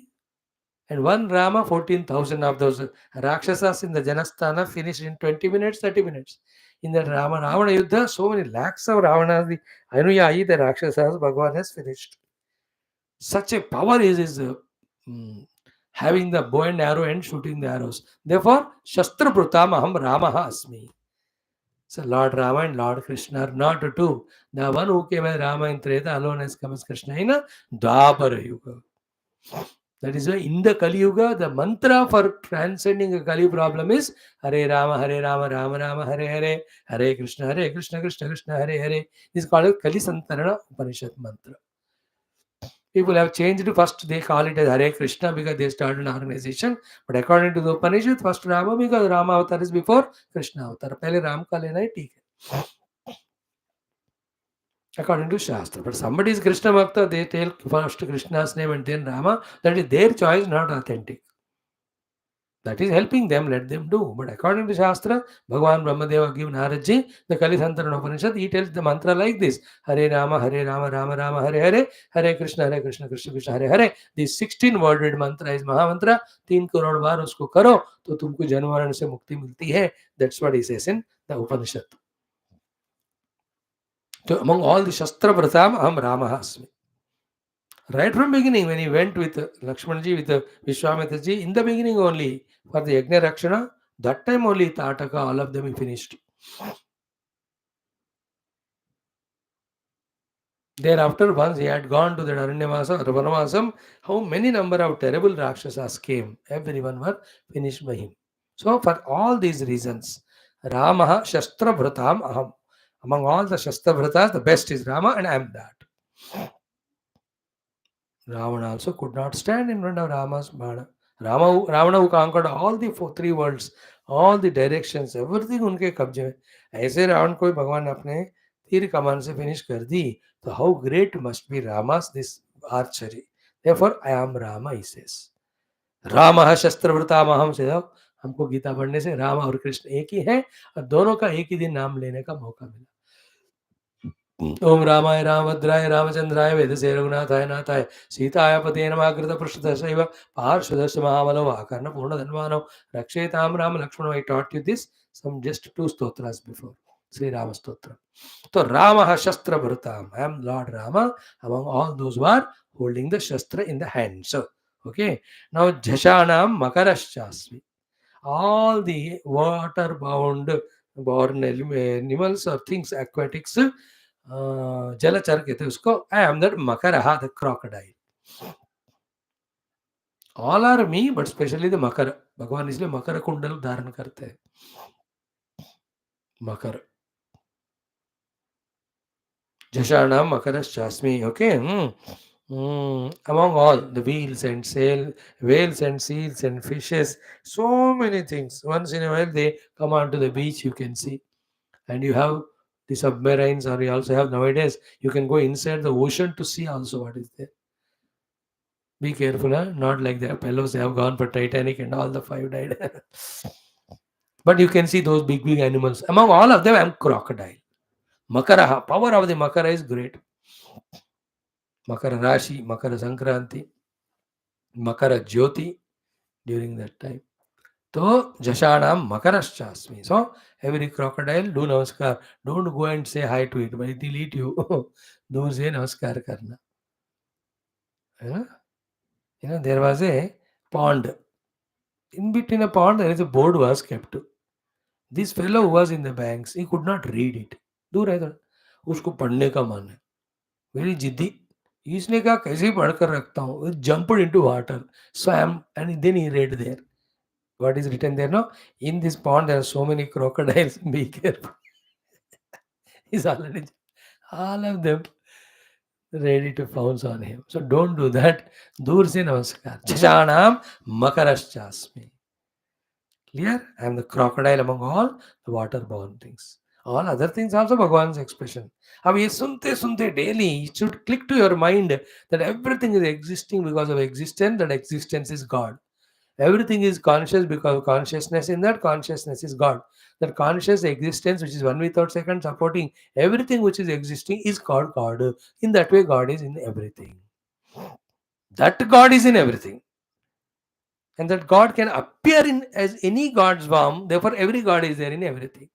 And one Rama, 14,000 of those Rakshasas in the Janasthana finished in 20 minutes, 30 minutes. In the Ravana Yuddha, so many lakhs of Ravanas, the Anuyai, the Rakshasas, Bhagavan has finished. Such a power is his having the bow and arrow and shooting the arrows. Therefore, Shastra Prutamaham Ramaha Asmi. So Lord Rama and Lord Krishna are not two. The one who came as Rama in Treta alone has come as Krishna in a Dwapara Yuga. That is why in the Kali Yuga, the mantra for transcending a Kali problem is Hare Rama, Rama Rama, Hare Hare, Hare Krishna, Krishna Krishna, Hare Hare. This is called Kali Santarana Upanishad mantra. People have changed. First, they call it as Hare Krishna because they started an organization. But according to the Upanishad, first Rama, because Rama avatar is before Krishna avatar. Pehle Ram ka lena hai, theek hai. According to Shastra. But somebody is Krishna Bhakta, they tell first Krishna's name and then Rama. That is their choice, not authentic. That is helping them, let them do. But according to Shastra, Bhagavan Brahmadeva given Naradji, the Kali Santana Upanishad, he tells the mantra like this: Hare Rama, Rama Rama, Hare Hare, Hare Krishna, Krishna Krishna, Hare Hare. This 16-worded mantra is Mahamantra. 3 crore बार उसको करो तो तुमको जन्म मरण से मुक्ति मिलती है. That's what he says in the Upanishad. So among all the Shastra Pratam, Aham Ramaha Asmi. Right from beginning, when he went with Lakshmanji, with Vishwamitra in the beginning only, for the Yajna Rakshana, that time only Tataka, all of them he finished. Thereafter, once he had gone to the Aranyavasa, Vanavasam, how many number of terrible Rakshasas came, everyone were finished by him. So for all these reasons, Ramaha Shastra Bhratam Aham. Among all the Shastra Bhratas, the best is Rama, and I am that. Ravana also could not stand in front of Rama's Bana. Ravana who conquered all the 3 worlds, all the directions, everything उनके कब्जे में. ऐसे रावण को भगवान अपने तीर कमान से finish कर दी. तो how great must be Rama's this archery. Therefore, I am Rama, he says. Ram शस्त्रवृतामहम से दो, हमको गीता पढ़ने से राम और कृष्ण एक ही है और दोनों का एक ही दिन नाम लेने का मौका मिला। ओम रामाय रामभद्राय रामचंद्राय वेदसे रघुनाथाय नाथाय सीताय पते नमः कृत पृष्ठतः पार्श्वदश महाबलो वाकर्ण पूर्ण धन्वानो रक्षेताम Ram Lakshman. I taught you this some just two stotras before. Sri Rama Stotra. So Rama Shastra Bhrutam. I am Lord Rama among all those who are holding the Shastra in the hands. So, okay. Now Jashanam Makaraschasmi. All the water bound born animals or things, aquatics, जलचर कहते हैं उसको. I am that Makaraha, the crocodile. All are me, but especially the Makara. भगवान इसलिए मकर कुंडल धारण करते हैं. मकर Jashanam Makarashasmi. Okay. Among all the whales and seals and fishes, so many things. Once in a while they come onto the beach, you can see. And you have the submarines, or you also have nowadays, you can go inside the ocean to see also what is there. Be careful, huh? Not like the fellows they have gone for Titanic and all the five died. But you can see those big animals. Among all of them, I am crocodile. Makara, power of the Makara is great. Makara Rashi, Makara Sankranti, Makara Jyoti during that time. So, Jashanam Makaraschasmi. So, every crocodile, do namaskar. Don't go and say hi to it, but it will eat you. Don't say namaskar karna. There was a pond. In between a pond, there is a board was kept. This fellow who was in the banks, he could not read it. दूर है थोड़ा. उसको पढ़ने का मन है. Very जिद्दी. इसने कहा कैसे पढ़ कर रखता हूँ. Jumped into water, swam, and then he read there. What is written there? No, in this pond there are so many crocodiles. Be careful. He's already all of them ready to pounce on him. So don't do that. Dur se namaskar. Jashanam Makaraschasmi. Clear? I am the crocodile among all the water-borne things. All other things also Bhagwan's expression. अब ये सुनते सुनते daily it should click to your mind that everything is existing because of existence, that existence is God. Everything is conscious because of consciousness, in that consciousness is God. That conscious existence, which is one without second, supporting everything which is existing, is called God. In that way, God is in everything. That God is in everything. And that God can appear in as any God's form. Therefore, every God is there in everything.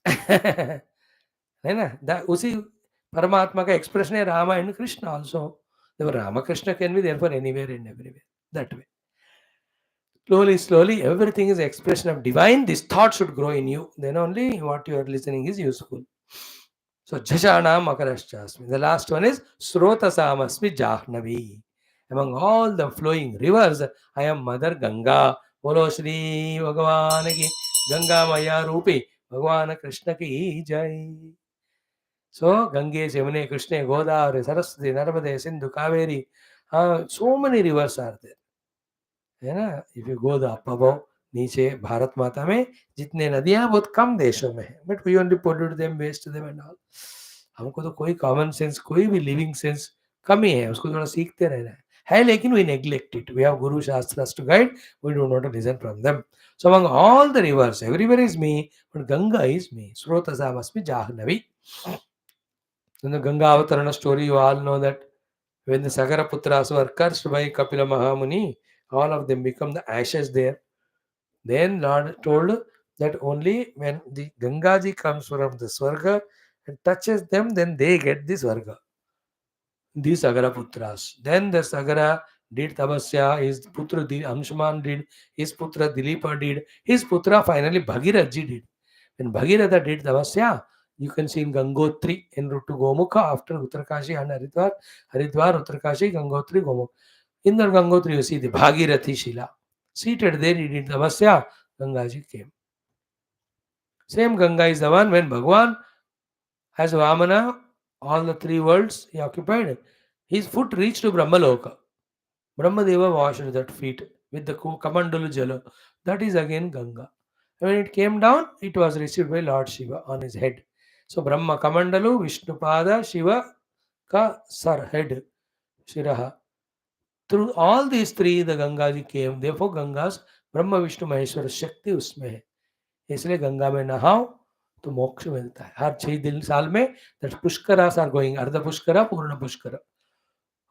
है ना? उसी परमात्मा का expression है Rama and Krishna also. Therefore, Rama Krishna can be therefore anywhere and everywhere. That way. Slowly, everything is expression of divine. This thought should grow in you. Then only what you are listening is useful. So, Jashanam Makarashchasmi. The last one is Srotasamasmi Jahnavi. Among all the flowing rivers, I am Mother Ganga. Bolo Shri Bhagavan ki Ganga Maya Rupi Bhagavan Krishna ki Jai. So, Gange, Yamune, Krishna, Godavari, Saraswati, Narmade, Sindhu, Kaveri. So many rivers are there. है ना. If you go the up above, नीचे भारत माता में जितने नदियां बहुत कम देशों में है, but we only pollute them, waste them and all. हमको तो कोई कॉमन सेंस, कोई भी लिविंग सेंस कमी है, उसको थोड़ा सीखते रहना है लेकिन we neglect it. We have guru shastras to guide, we do not listen from them. So among all the rivers everywhere is me, but Ganga is me. स्रोतसामस्मि जाह्नवी. In the Ganga Avatarana story, you all know that when the Sagaraputras were cursed by Kapila Mahamuni, all of them become the ashes there. Then Lord told that only when the Gangaji comes from the Swarga and touches them, then they get the Swarga. These Sagaraputras. Then the Sagara did Tapasya, his Putra Amshman did, his Putra Dilipa did, his Putra finally Bhagirathji did. When Bhagirath did Tapasya, you can see in Gangotri en route to Gomukha after Uttarkashi and Haridwar, Uttarkashi, Gangotri, Gomukha. In the Gangotri, you see the Bhagirathi Shila. Seated there, he did Tapasya, Gangaji came. Same Ganga is the one when Bhagwan, as Vamana, all the three worlds he occupied, his foot reached to Brahmaloka. Brahmadeva washed that feet with the Kamandalu Jala. That is again Ganga. When it came down, it was received by Lord Shiva on his head. So Brahma Kamandalu, Vishnupada, Shiva ka sar head, Shiraha. Through all these three, the Ganga ji came. Therefore, Ganga's Brahma Vishnu Maheshwar शक्ति उसमें है. इसलिए गंगा में नहाओ तो मोक्ष मिलता है. हर 6 दिन साल में that pushkaras are going. अर्ध पुष्करा, पूर्ण पुष्करा,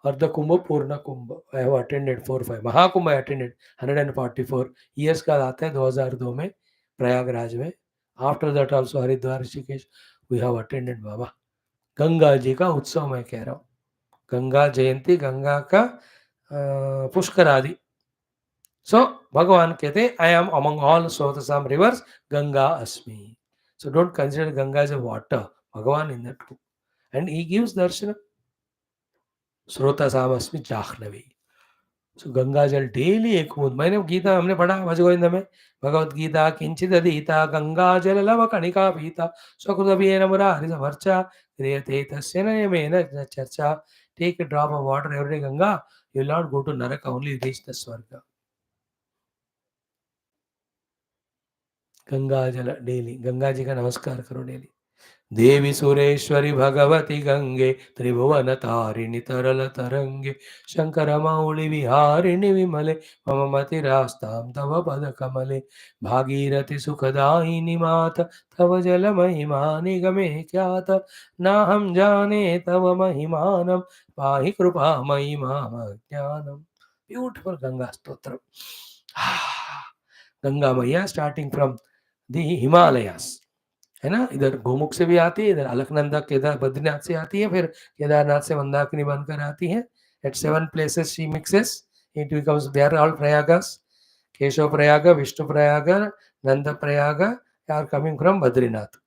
अर्ध कुंभ, पूर्ण कुंभ. I have attended 4-5 Mahakumbh. I attended 144 years का आता है 2002 में प्रयागराज में. After that also Haridwar Rishikesh we have attended बाबा. गंगा जी का उत्सव मैं कह रहा हूँ. गंगा जयंती, गंगा का पुष्कर आदि. सो भगवान कहते हैं आई एम अमंग ऑल स्रोतसाम रिवर्स गंगा अस्मि. So don't consider Ganga as a water. Bhagwan in that and he gives darshan. स्रोतसाम अस्मि जाह्नवी. सो गंगा जल डेली एक बूंद. मैंने गीता हमने पढ़ा भज गोविंद में, भगवत गीता किंचित अधीता गंगा जल लव कणिका पीता स्वकृतभियेन मुरारि समर्चा क्रियते तस्य नियमेन चर्चा. Take a drop of water every day, Ganga. You will not go to Naraka, only reach the Swarga. Ganga जल डेली. गंगा जी का नमस्कार करो डेली. देवी सुरेश्वरी भगवती गंगे त्रिभुवन तारिणी तरल तरंगे शंकर मौली विहारिणि विमले मम मतिरास्तां तव पद कमले भागीरथि सुखदायिनी मात तव जल महिमा निगमे ख्यात नाहं जाने तव महिमानं पाहि कृपा महिमा ज्ञानम. ब्यूटिफुल गंगा स्तोत्र. गंगा मैया स्टार्टिंग फ्रॉम द हिमालयस है ना. इधर गोमुख से भी आती है, इधर अलकनंदा केदार बद्रीनाथ से आती है, फिर केदारनाथ से मंदाकिनी बनकर आती है. At 7 places she mixes. It becomes, they are all Prayagas. Keshav Prayaga, Vishnu Prayaga, Nanda Prayaga are coming from Badrinath.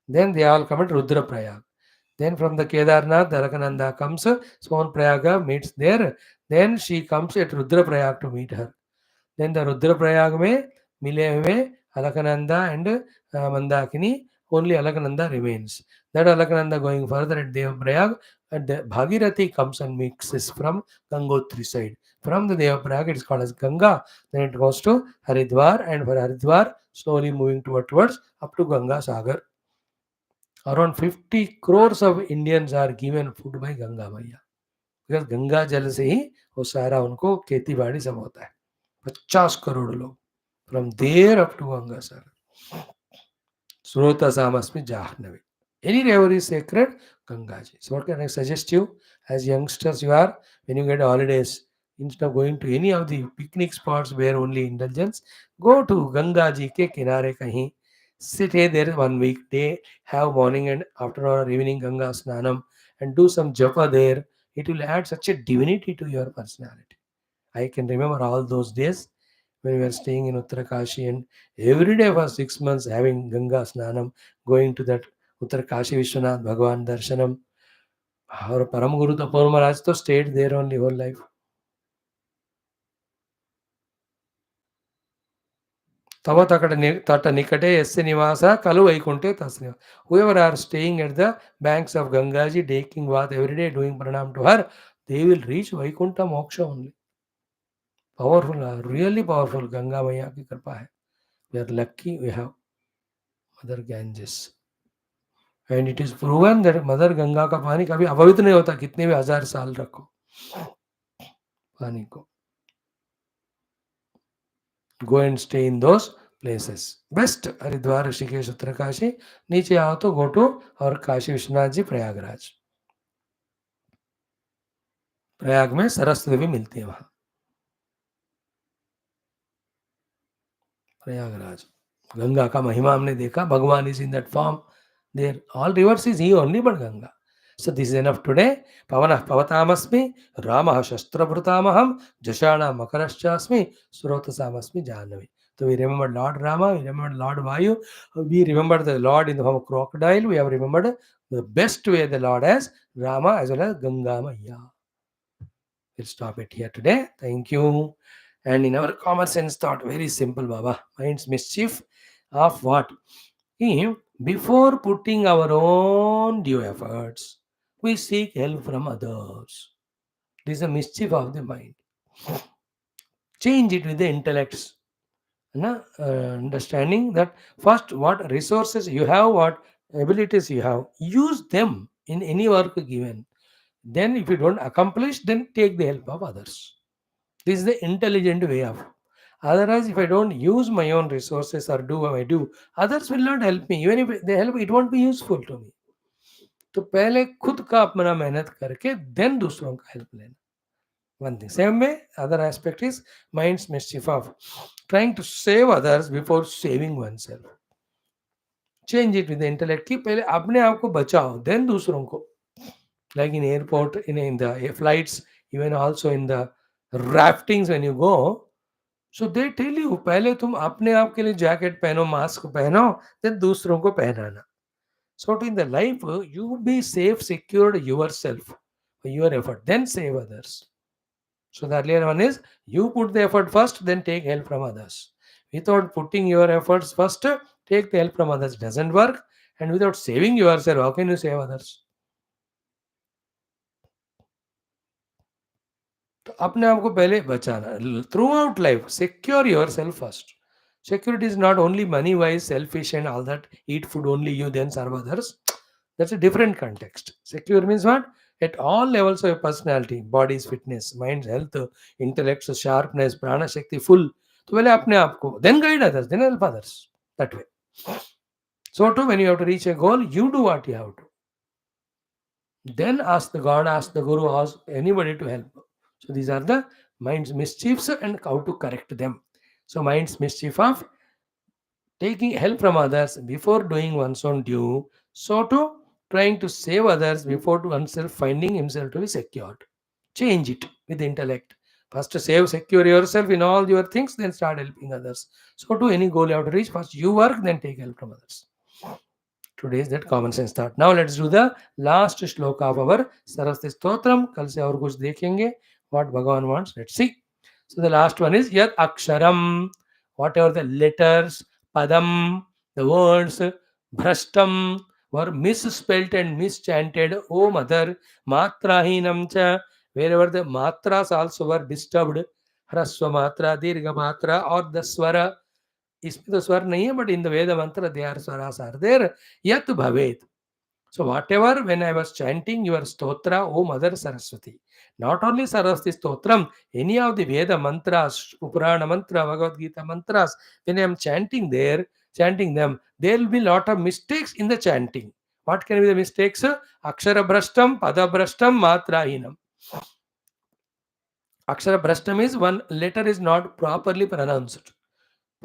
Then they all come at Rudra Prayag. Then from the Kedarnath, the Alkananda comes, Swan Prayaga meets there. Then she comes at Rudra Prayag to meet her. Then the Rudra Prayag में मिले हुए Alakananda and Mandakini, only Alakananda remains. That Alakananda going further at Devaprayag, and the Bhagirathi comes and mixes from Gangotri side. From the Devaprayag, it is called as Ganga. Then it goes to Haridwar, and for Haridwar, slowly moving towards up to Ganga Sagar. Around 50 crores of Indians are given food by Ganga Maiya. Because Ganga जल से ही वो सारा उनको खेती बाड़ी सब होता है. 50 करोड़ लोग. From there up to Ganga Sagar. Srota Samasmi Jahnavi. Any river is sacred, Gangaji. So what can I suggest you? As youngsters you are, when you get holidays, instead of going to any of the picnic spots where only indulgence, go to Gangaji ke kinare kahin. Sit there 1 week, day, have morning and afternoon or evening Ganga Snanam and do some japa there. It will add such a divinity to your personality. I can remember all those days when we were staying in Uttarakashi and every day for 6 months having Ganga Snanam, going to that Uttarakashi Vishwanath Bhagavan Darshanam. Our Param Guru Tapur Maharaj to stayed there only whole life. Tava Tata Nikate Esse Nivasa Kalu Vaikunte Tasniva. Whoever are staying at the banks of Gangaji, taking bath every day, doing pranam to her, they will reach Vaikunta Moksha only. Powerful, really powerful. Ganga Maya ki kripa hai. We are lucky we have Mother Ganges. And it is proven that Mother Ganga का पानी कभी अपवित्र नहीं होता, कितने भी 1000 साल रखो पानी को. Go and stay in those places. Best Haridwar, Rishikesh, Uttarakashi. नीचे आओ तो go to और काशी विश्वनाथ जी प्रयागराज. प्रयाग में सरस्वती भी मिलती है वहां. प्रयागराज गंगा का महिमा हमने देखा. भगवान is in that form there. All rivers is he only but Ganga. So this is enough today. Pavanah Pavatamasmi, Ramah Shastrabhrutamaham, Jashana Makarashchasmi, Srotasamasmi Jahnavi. So we remember Lord Rama, we remember Lord Vayu, we remember the Lord in the form of crocodile, we have remembered the best way the Lord has Rama as well as Ganga Maya. We'll stop it here today. Thank you. And in our common sense thought, very simple, Baba. Mind's mischief of what? Before putting our own due efforts, we seek help from others. This is a mischief of the mind. Change it with the intellects. Understanding that first what resources you have, what abilities you have, use them in any work given. Then if you don't accomplish, then take the help of others. This is the intelligent way of. Otherwise, if I don't use my own resources or do what I do, others will not help me. Even if they help, it won't be useful to me. तो पहले खुद का अपना मेहनत करके then दूसरों का help लेना. One thing. Same way, other aspect is mind's mischief of trying to save others before saving oneself. Change it with the intellect कि पहले अपने आप को बचाओ, then दूसरों को. Like in airport, in the flights, even also in the raftings when you go, so they tell you पहले तुम अपने आप के लिए जैकेट पहनो, मास्क पहनो, then दूसरों को पहनाना. So in the life, you be safe, secured yourself, your effort, then save others. So the earlier one is you put the effort first, then take help from others. Without putting your efforts first, take the help from others doesn't work. And without saving yourself, how can you save others? तो अपने आप को पहले बचाना. Through out life secure your self first. Security is not only money wise, selfish, and all that. Eat food only you, then serve others. That's a different context. Secure means what? At all levels of your personality, body's fitness, mind's health, intellect's sharpness, prana shakti full. तो पहले अपने आप को, then guide others, then help others. That way. So too, when you have to reach a goal, you do what you have to. Then ask the God, ask the Guru, ask anybody to help. So these are the mind's mischiefs and how to correct them. So mind's mischief of taking help from others before doing one's own due. So too, trying to save others before oneself finding himself to be secured. Change it with intellect. First save, secure yourself in all your things, then start helping others. So to any goal you have to reach, first you work, then take help from others. Today is that common sense thought. Now let's do the last shloka of our Saraswati Stotram. कल से और कुछ देखेंगे. What Bhagavan wants. Let's see. So the last one is Yat Aksharam. Whatever the letters, Padam, the words, Bhrashtam were misspelt and mischanted. O Mother, Matrahinam cha. Wherever the matras also were disturbed, Hraswa Matra, Dirgha Matra, or the Swara. इसमें तो स्वर नहीं है, but in the वेद मंत्र they are स्वरास are there. यत भवेत. So whatever, when I was chanting your stotra, O Mother Saraswati, not only Saraswati Stotram, any of the Veda mantras, Purana mantra, Bhagavad Gita mantras, when I am chanting them, there will be lot of mistakes in the chanting. What can be the mistakes? Akshara Brashtam, Pada Brashtam, Matra Hinam. Akshara Brashtam is one letter is not properly pronounced.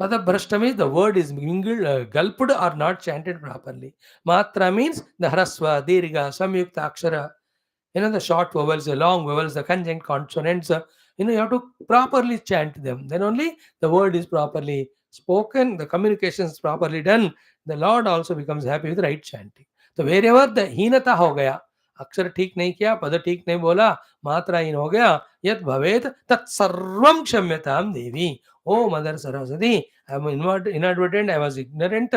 Pada Brashtam means the word is mingled, gulped or not chanted properly. Matra means the Hraswa, Dirgha, Samyukta Akshara. The short vowels, the long vowels, the conjunct consonants. You have to properly chant them. Then only the word is properly spoken, the communication is properly done. The Lord also becomes happy with right chanting. So wherever the हीनता हो गया, अक्षर ठीक नहीं किया, पद ठीक नहीं बोला, मात्रा हीन हो गया, यत भवेत तत्सर्वं क्षम्यतां देवी. Oh Mother Saraswati, I am inadvertent, I was ignorant.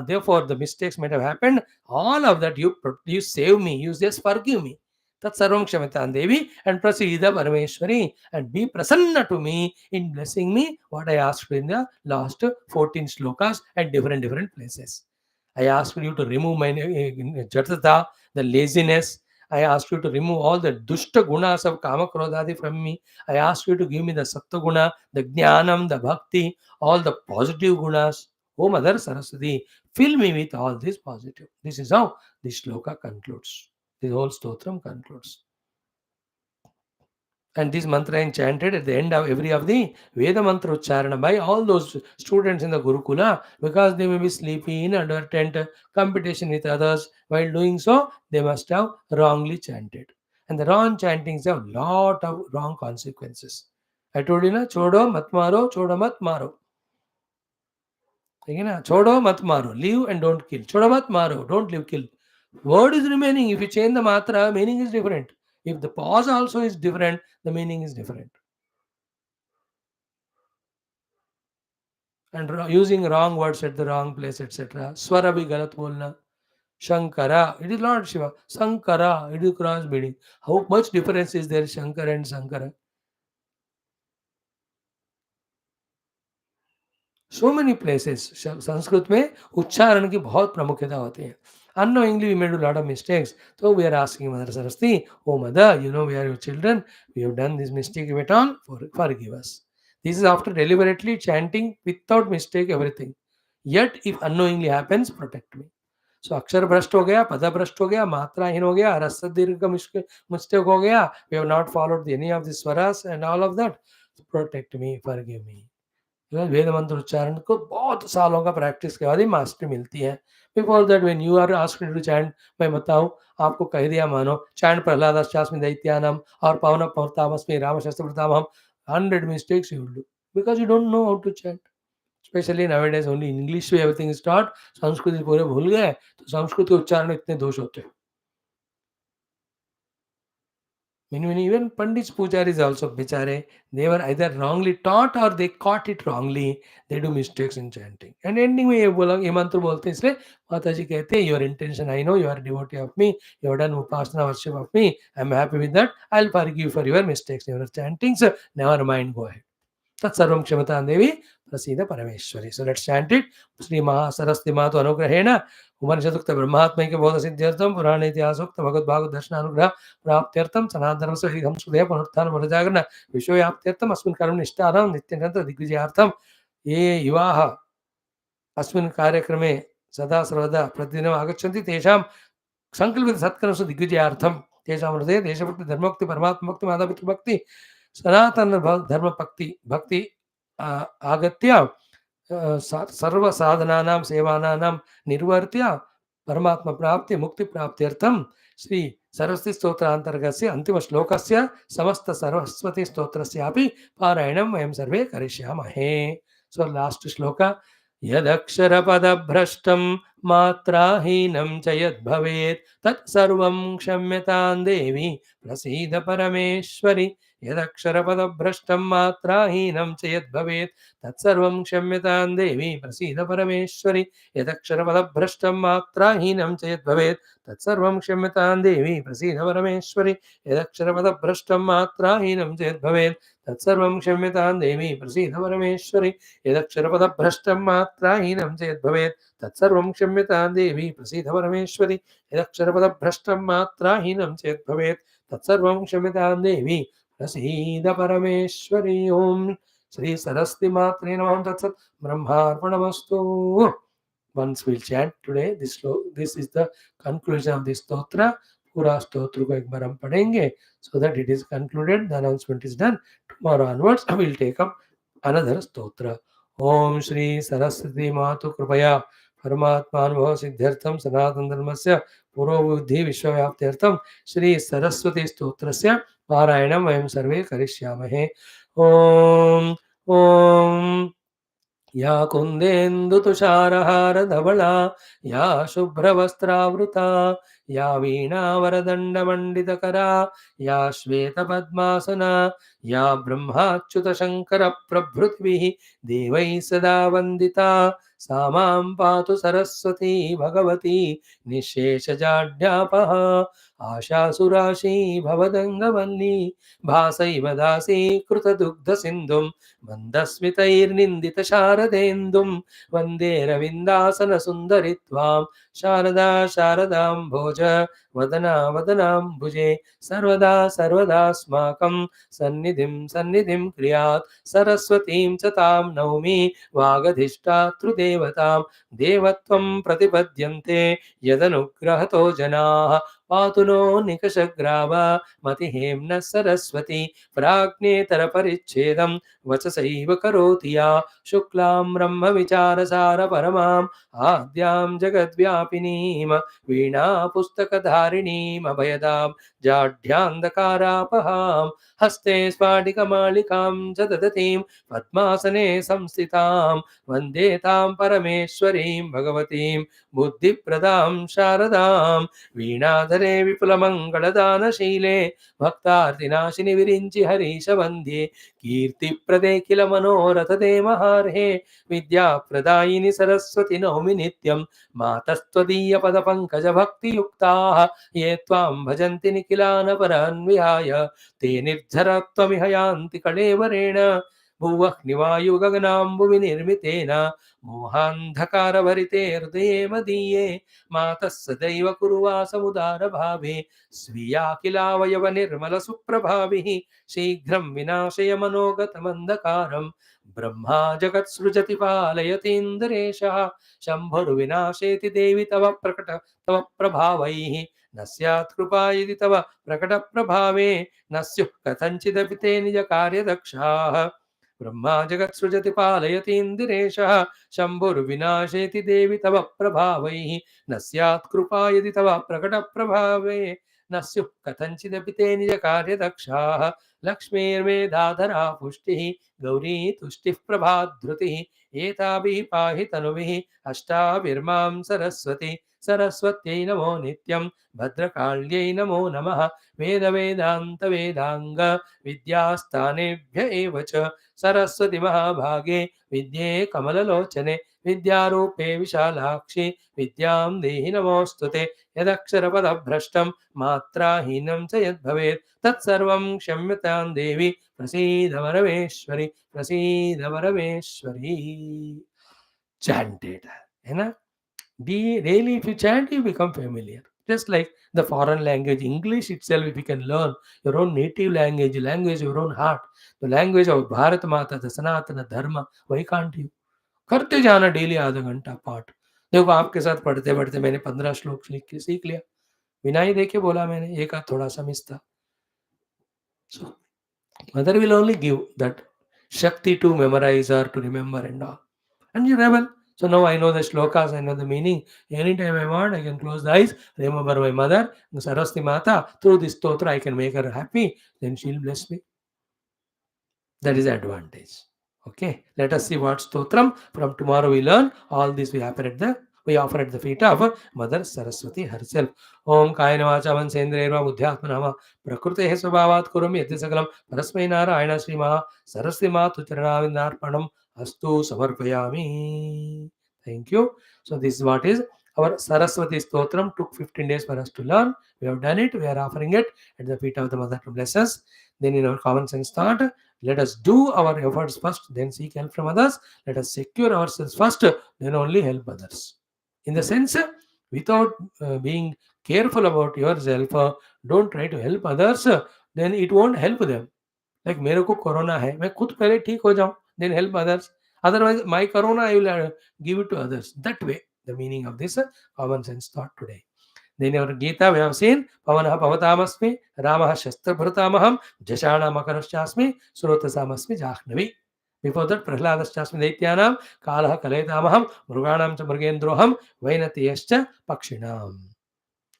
Therefore, the mistakes might have happened. All of that you save me, you just forgive me. Tat sarvam kshamatan devi, and prasidha parameshwari, and be prasanna to me in blessing me what I asked in the last 14 shlokas at different places. I asked you to remove my jatata, the laziness. I asked you to remove all the dushta gunas of kama krodhadi from me. I asked you to give me the sattva guna, the jnanam, the bhakti, all the positive gunas. Oh Mother Saraswati, fill me with all this positive. This is how this shloka concludes. This whole stotram concludes. And this mantra is chanted at the end of every of the Veda mantra ucharana by all those students in the Gurukula, because they may be sleepy, inadvertent, competition with others. While doing so, they must have wrongly chanted. And the wrong chantings have lot of wrong consequences. I told you, na, chodo mat maro. Chodo mat maro. Live and don't kill. Chodo mat maro. Don't live, kill. Word is remaining. If you change the matra, meaning is different. If the pause also is different, the meaning is different. And using wrong words at the wrong place, etc. Swara bhi galat bolna. Shankara, it is Lord Shiva. Sankara, it is cross breeding. How much difference is there, Shankara and Sankara? So many places. Sanskrit में उच्चारण की बहुत प्रामुख्यता होती है. Unknowingly, we may do a lot of mistakes. So we are asking Mother Saraswati, oh Mother, you know we are your children. We have done this mistake at all. Forgive us. This is after deliberately chanting without mistake everything. Yet, if unknowingly happens, protect me. So अक्षर भ्रष्ट हो गया, पद भ्रष्ट हो गया, मात्राहीन हो गया, रस दीर्घ का मिस्टेक हो गया. We have not followed any of the swaras and all of that. So protect me, forgive me. वेद मंत्र उच्चारण को बहुत सालों का प्रैक्टिस के बाद ही मास्टरी मिलती है. Before that when you are asked to chant, मैं बताऊं आपको कह दिया मानो चैंट प्रहलादास्मि दैत्यानाम और पवन पवतामस्मि रामशस्त्र प्रतामहम, 100 mistakes you will do because you don't know how to chant. Specially nowadays only English में everything is taught. संस्कृत पूरे भूल गए तो संस्कृत के उच्चारण में इतने दोष होते हैं. When even Pandits Pujaris also, bichare, they were either wrongly taught or they caught it wrongly. They do mistakes in chanting. And ending में ये बोला, ये मंत्र बोलते हैं इसलिए माता जी कहते हैं, your intention I know, you are a devotee of me, you have done upasana worship of me, I am happy with that, I will forgive you for your mistakes, your chantings, never mind, go ahead. तत्सर्वं क्षमतां देवी प्रसीद परमेश्वरी. So let's chant it. Shri Mahasaraswati मातु अनुग्रहेण उपनिषदुक्त ब्रह्मात्मैक्य बोध सिद्ध्यर्थम पुराण इतिहासोक्त भगवद भागवत दर्शन अनुग्रह प्राप्त्यर्थम सनातन धर्म से संस्कृतया पुनरुत्थान पुनर्जागरण विश्वव्याप्त्यर्थम अस्मिन् कर्म निष्ठानां नित्यनिरन्तर दिग्विजयार्थम ये युवाः अस्मिन् कार्यक्रमे सदा सर्वदा प्रतिदिनम् आगच्छन्ति तेषां संकल्पित सत्कर्मसु दिग्विजयार्थम तेषां हृदये देशभक्ति धर्मभक्ति परमात्मभक्ति मातापितृभक्ति सनातन धर्म भक्ति आगत्य सर्व साधनानां सेवानां निर्वर्त्य परमात्मा प्राप्ति मुक्ति प्राप्त्यर्थं श्री सरस्वती स्तोत्रान्तर्गतस्य अंतिम श्लोकस्य समस्त सरस्वती स्तोत्रस्यापि पारायणं वयं सर्वे करिष्यामहे. सो लास्ट श्लोक. यदक्षरपदभ्रष्टं मात्राहीनं च यद्भवेत् तत्सर्वं क्षम्यतां देवी प्रसीद परमेश्वरि. यदक्षरपदभ्रष्टं मात्राहीनं च यद्भवेत् तत्सर्वं क्षम्यतां देवी प्रसीद परमेश्वरि. यदक्षरपदभ्रष्टं मात्राहीनं च यद्भवेत् तत्सर्वं क्षम्यतां देवी प्रसीद परमेश्वरि. यदक्षरपदभ्रष्टं मात्राहीनं च यद्भवेत् तत्सर्वं क्षम्यतां देवी प्रसीद परमेश्वरि. यदक्षरपदभ्रष्टं मात्राहीनं च यद्भवेत् तत्सर्वं क्षम्यतां देवी प्रसीद परमेश्वरि. यदक्षरपदभ्रष्टं मात्राहीनं च यद्भवेत् तत्सर्वं क्षम्यतां देवी प्रसीद परमेश्वरि. ओम श्री सरस्वती मात्रे नमः. तत्सत्. ब्रह्मार्पणमस्तु. Once we'll chant today this is the conclusion of this stotra. पूरा स्तोत्र को एक बार हम पढ़ेंगे so that it is concluded. The announcement is done. Tomorrow onwards I will take up another stotra. ओम श्री सरस्वती मातु कृपया परमात्मानुभव सिद्ध्यर्थम सनातन धर्मस्य पुरोबुद्धि विश्वव्याप्त्यर्थम श्री सरस्वती स्तोत्रस्य पारायणं वयं सर्वे करिष्यामहे. ओम ओम या कुन्देन्दुतुषारहार धवला या शुभ्रवस्त्रावृता या वीणावरदण्डमण्डितकरा या श्वेतपद्मासना या ब्रह्माच्युतशङ्करप्रभृतिभिः देवैः सदा वन्दिता सा मां पातु सरस्वती भगवती निःशेषजाड्यापः. आशासुराशी भवदङ्गवल्ली भासैव दासी कृतदुग्धसिन्धुं मन्दस्मितैर्निन्दितशारदेन्दुं वन्दे रविन्दासनसुन्दरि त्वां शारदा शारदाम्भोज वदना वदनाम्बुजे सर्वदा सर्वदास्माकं सन्निधिं क्रियात्. सरस्वतीं च तां नौमि वागधिष्ठातृदेवतां देवत्वं प्रतिपद्यन्ते यदनुग्रहतो जनाः. पातु नो निकषग्राव मतिहेम्नः सरस्वती प्राज्ञेतरपरिच्छेदं वचसैव करोति या. शुक्लां ब्रह्मविचारसार परमां आद्यां जगद्व्यापिनीं वीणापुस्तकधारिणीं अभयदां जाढ्यान्धकारापहां. हस्ते स्फाटिकमालिकां च ददतीं पद्मासने संस्थितां वन्दे तां परमेश्वरीं भगवतीं बुद्धिप्रदां शारदां. वीणाधरे विपुलमङ्गलदानशीले भक्तार्तिनाशिनि विरिञ्चि हरीश वन्द्ये कीर्तिप्रदे किल मनोरथदे महार्हे विद्याप्रदायिनि सरस्वति नौमि नित्यं. मातस्त्वदीयपदपङ्कजभक्तियुक्ताः ये त्वां भजन्ति निखिलानपरान् विहाय ते निर्झरत्वमिह यान्ति कळेवरेण. भुवह्निवायु गगनाम्बु विनिर्मितेन मोहान्धकारभरिते हृदये मदीये मातः सदैव कुरुवासमुदारभावे स्वीयाखिलावयवनिर्मलसुप्रभाभिः शीघ्रं विनाशय मनोगतमन्धकारम् ब्रह्मा जगत्सृजति पालयतीन्द्रेशः शम्भुर्विनाशेति देवि तव प्रकट तव प्रभावैः न स्यात् कृपा यदि तव प्रकटप्रभावे न स्युः कथञ्चिदपि ते निजकार्यदक्षाः ब्रह्मा जगत्सृजति पालयतीन्द्रेशः शम्भुर्विनाशेति देवि तव प्रभावैः न स्यात् कृपा यदि तव प्रकटप्रभावे न स्युः कथञ्चिदपि ते निजकार्यदक्षाः लक्ष्मीर्मेधाधरा पुष्टिः गौरी तुष्टिः प्रभाधृतिः एताभिः पाहि तनुभिः अष्टाभिर्मां सरस्वती सरस्वत्यै नमो नित्यं भद्रकाल्यै नमो नमः वेदवेदान्तवेदाङ्ग विद्यास्थानेभ्य एव च सरस्वति महाभागे विद्ये कमललोचने विद्यारूपे विशालाक्षि विद्यां देहि नमोऽस्तु ते यदक्षरपदभ्रष्टं मात्राहीनं च यद्भवेत् तत्सर्वं क्षम्यतां देवी प्रसीद परमेश्वरी प्रसीद परमेश्वरी chanted है ना really if you chant you become familiar just like the foreign language English itself if you can learn your own native language language your own heart the language of Bharat Mata the Sanatana Dharma why can't you करते जाना daily आधा घंटा पाठ देखो आपके साथ पढ़ते पढ़ते मैंने 15 श्लोक सीख लिया बिना ही देखे बोला मैंने एक आध थोड़ा सा मिस था so mother will only give that shakti to memorize or to remember and all and you rebel. So now I know the shlokas, I know the meaning. Anytime I want, I can close the eyes, remember my mother, Saraswati Mata. Through this stotra, I can make her happy. Then she'll bless me. That is the advantage. Okay, let us see what stotram. From tomorrow we learn. All this we offer at the feet of Mother Saraswati herself. Om Kayana Vacha Mansendreva Buddhyatmanama Prakrute Svabhavat Kurumi Yati Sakalam Parasmai Narayana Sri Maha Saraswati Matu Charanavindarpanam Astu Samarpayami. Thank you. So this is what is our Saraswati Stotram. Took 15 days for us to learn. We have done it. We are offering it at the feet of the Mother to bless us. Then in our common sense thought, let us do our efforts first, then seek help from others. Let us secure ourselves first, then only help others. In the sense, without being careful about yourself, don't try to help others, then it won't help them. Like मेरे को corona है, मैं खुद पहले ठीक हो जाऊं, then help others. Otherwise, my corona I will give it to others. That way, the meaning of this common sense thought today. Then our Geetha we have seen Pavanaha Pavatamasmi, Ramaha Shastrabhrutamaham, Jashana Makarashasmi, Srotasamasmi Jahnavi. Before that, Prahladashasmi Daityanam, Kalaha Kaletamaham, Mruganam Chamurgendroham, Vainatiyascha Pakshinam.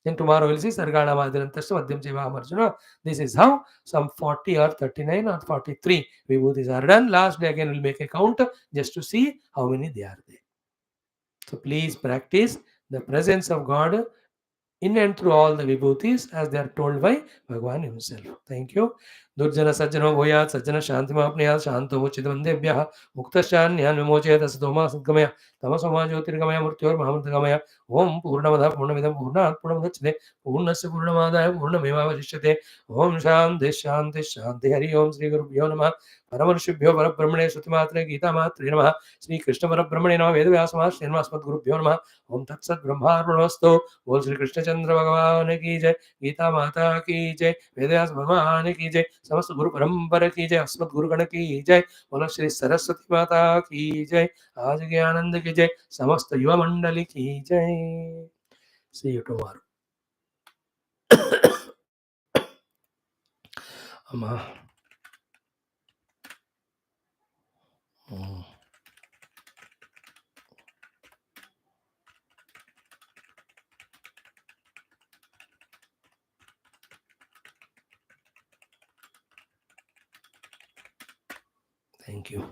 Then tomorrow we'll see Sargana Madhyantasya Madhyam Jiva Marjuna. This is how some 40 or 39 or 43 Vibhuthis are done. Last day again we'll make a count just to see how many they are there. So please practice the presence of God in and through all the vibhutis as they are told by Bhagavan himself. Thank you. Durjana Sajjano Bhoyat Sajjana Shantimapniyat Shanto Muchidvandebhyaha Muktashanyan Vimochayat Asatoma Sadgamaya Tamasoma Jyotirgamaya Murtyor Mahamurtagamaya Om Purnamada Purnamidam Purnat Purnamudachide Purnasya Purnamadaya Purnameva Vashishyate Om Shanti Shanti Shanti Hari Om Sri Gurubhyo Namaha Paramarshibhyo Parabrahmane Shrutimatre Geeta Matre Namaha Sri Krishna Parabrahmane Namaha Vedavyasama Srinivasmat Gurubhyo Namaha Om Tat Sat Brahmarpanastu बोल श्री कृष्णचंद्र भगवान की जय गीता माता की जय वेदव्यास भगवान की जय समस्त गुरु परंपरा की जय अस्मत् गुरुगण की जय बोलो श्री सरस्वती माता की जय आज के आनंद की जय समस्त युवा मंडली की जय सी यू टुमारो अम्मा थैंक यू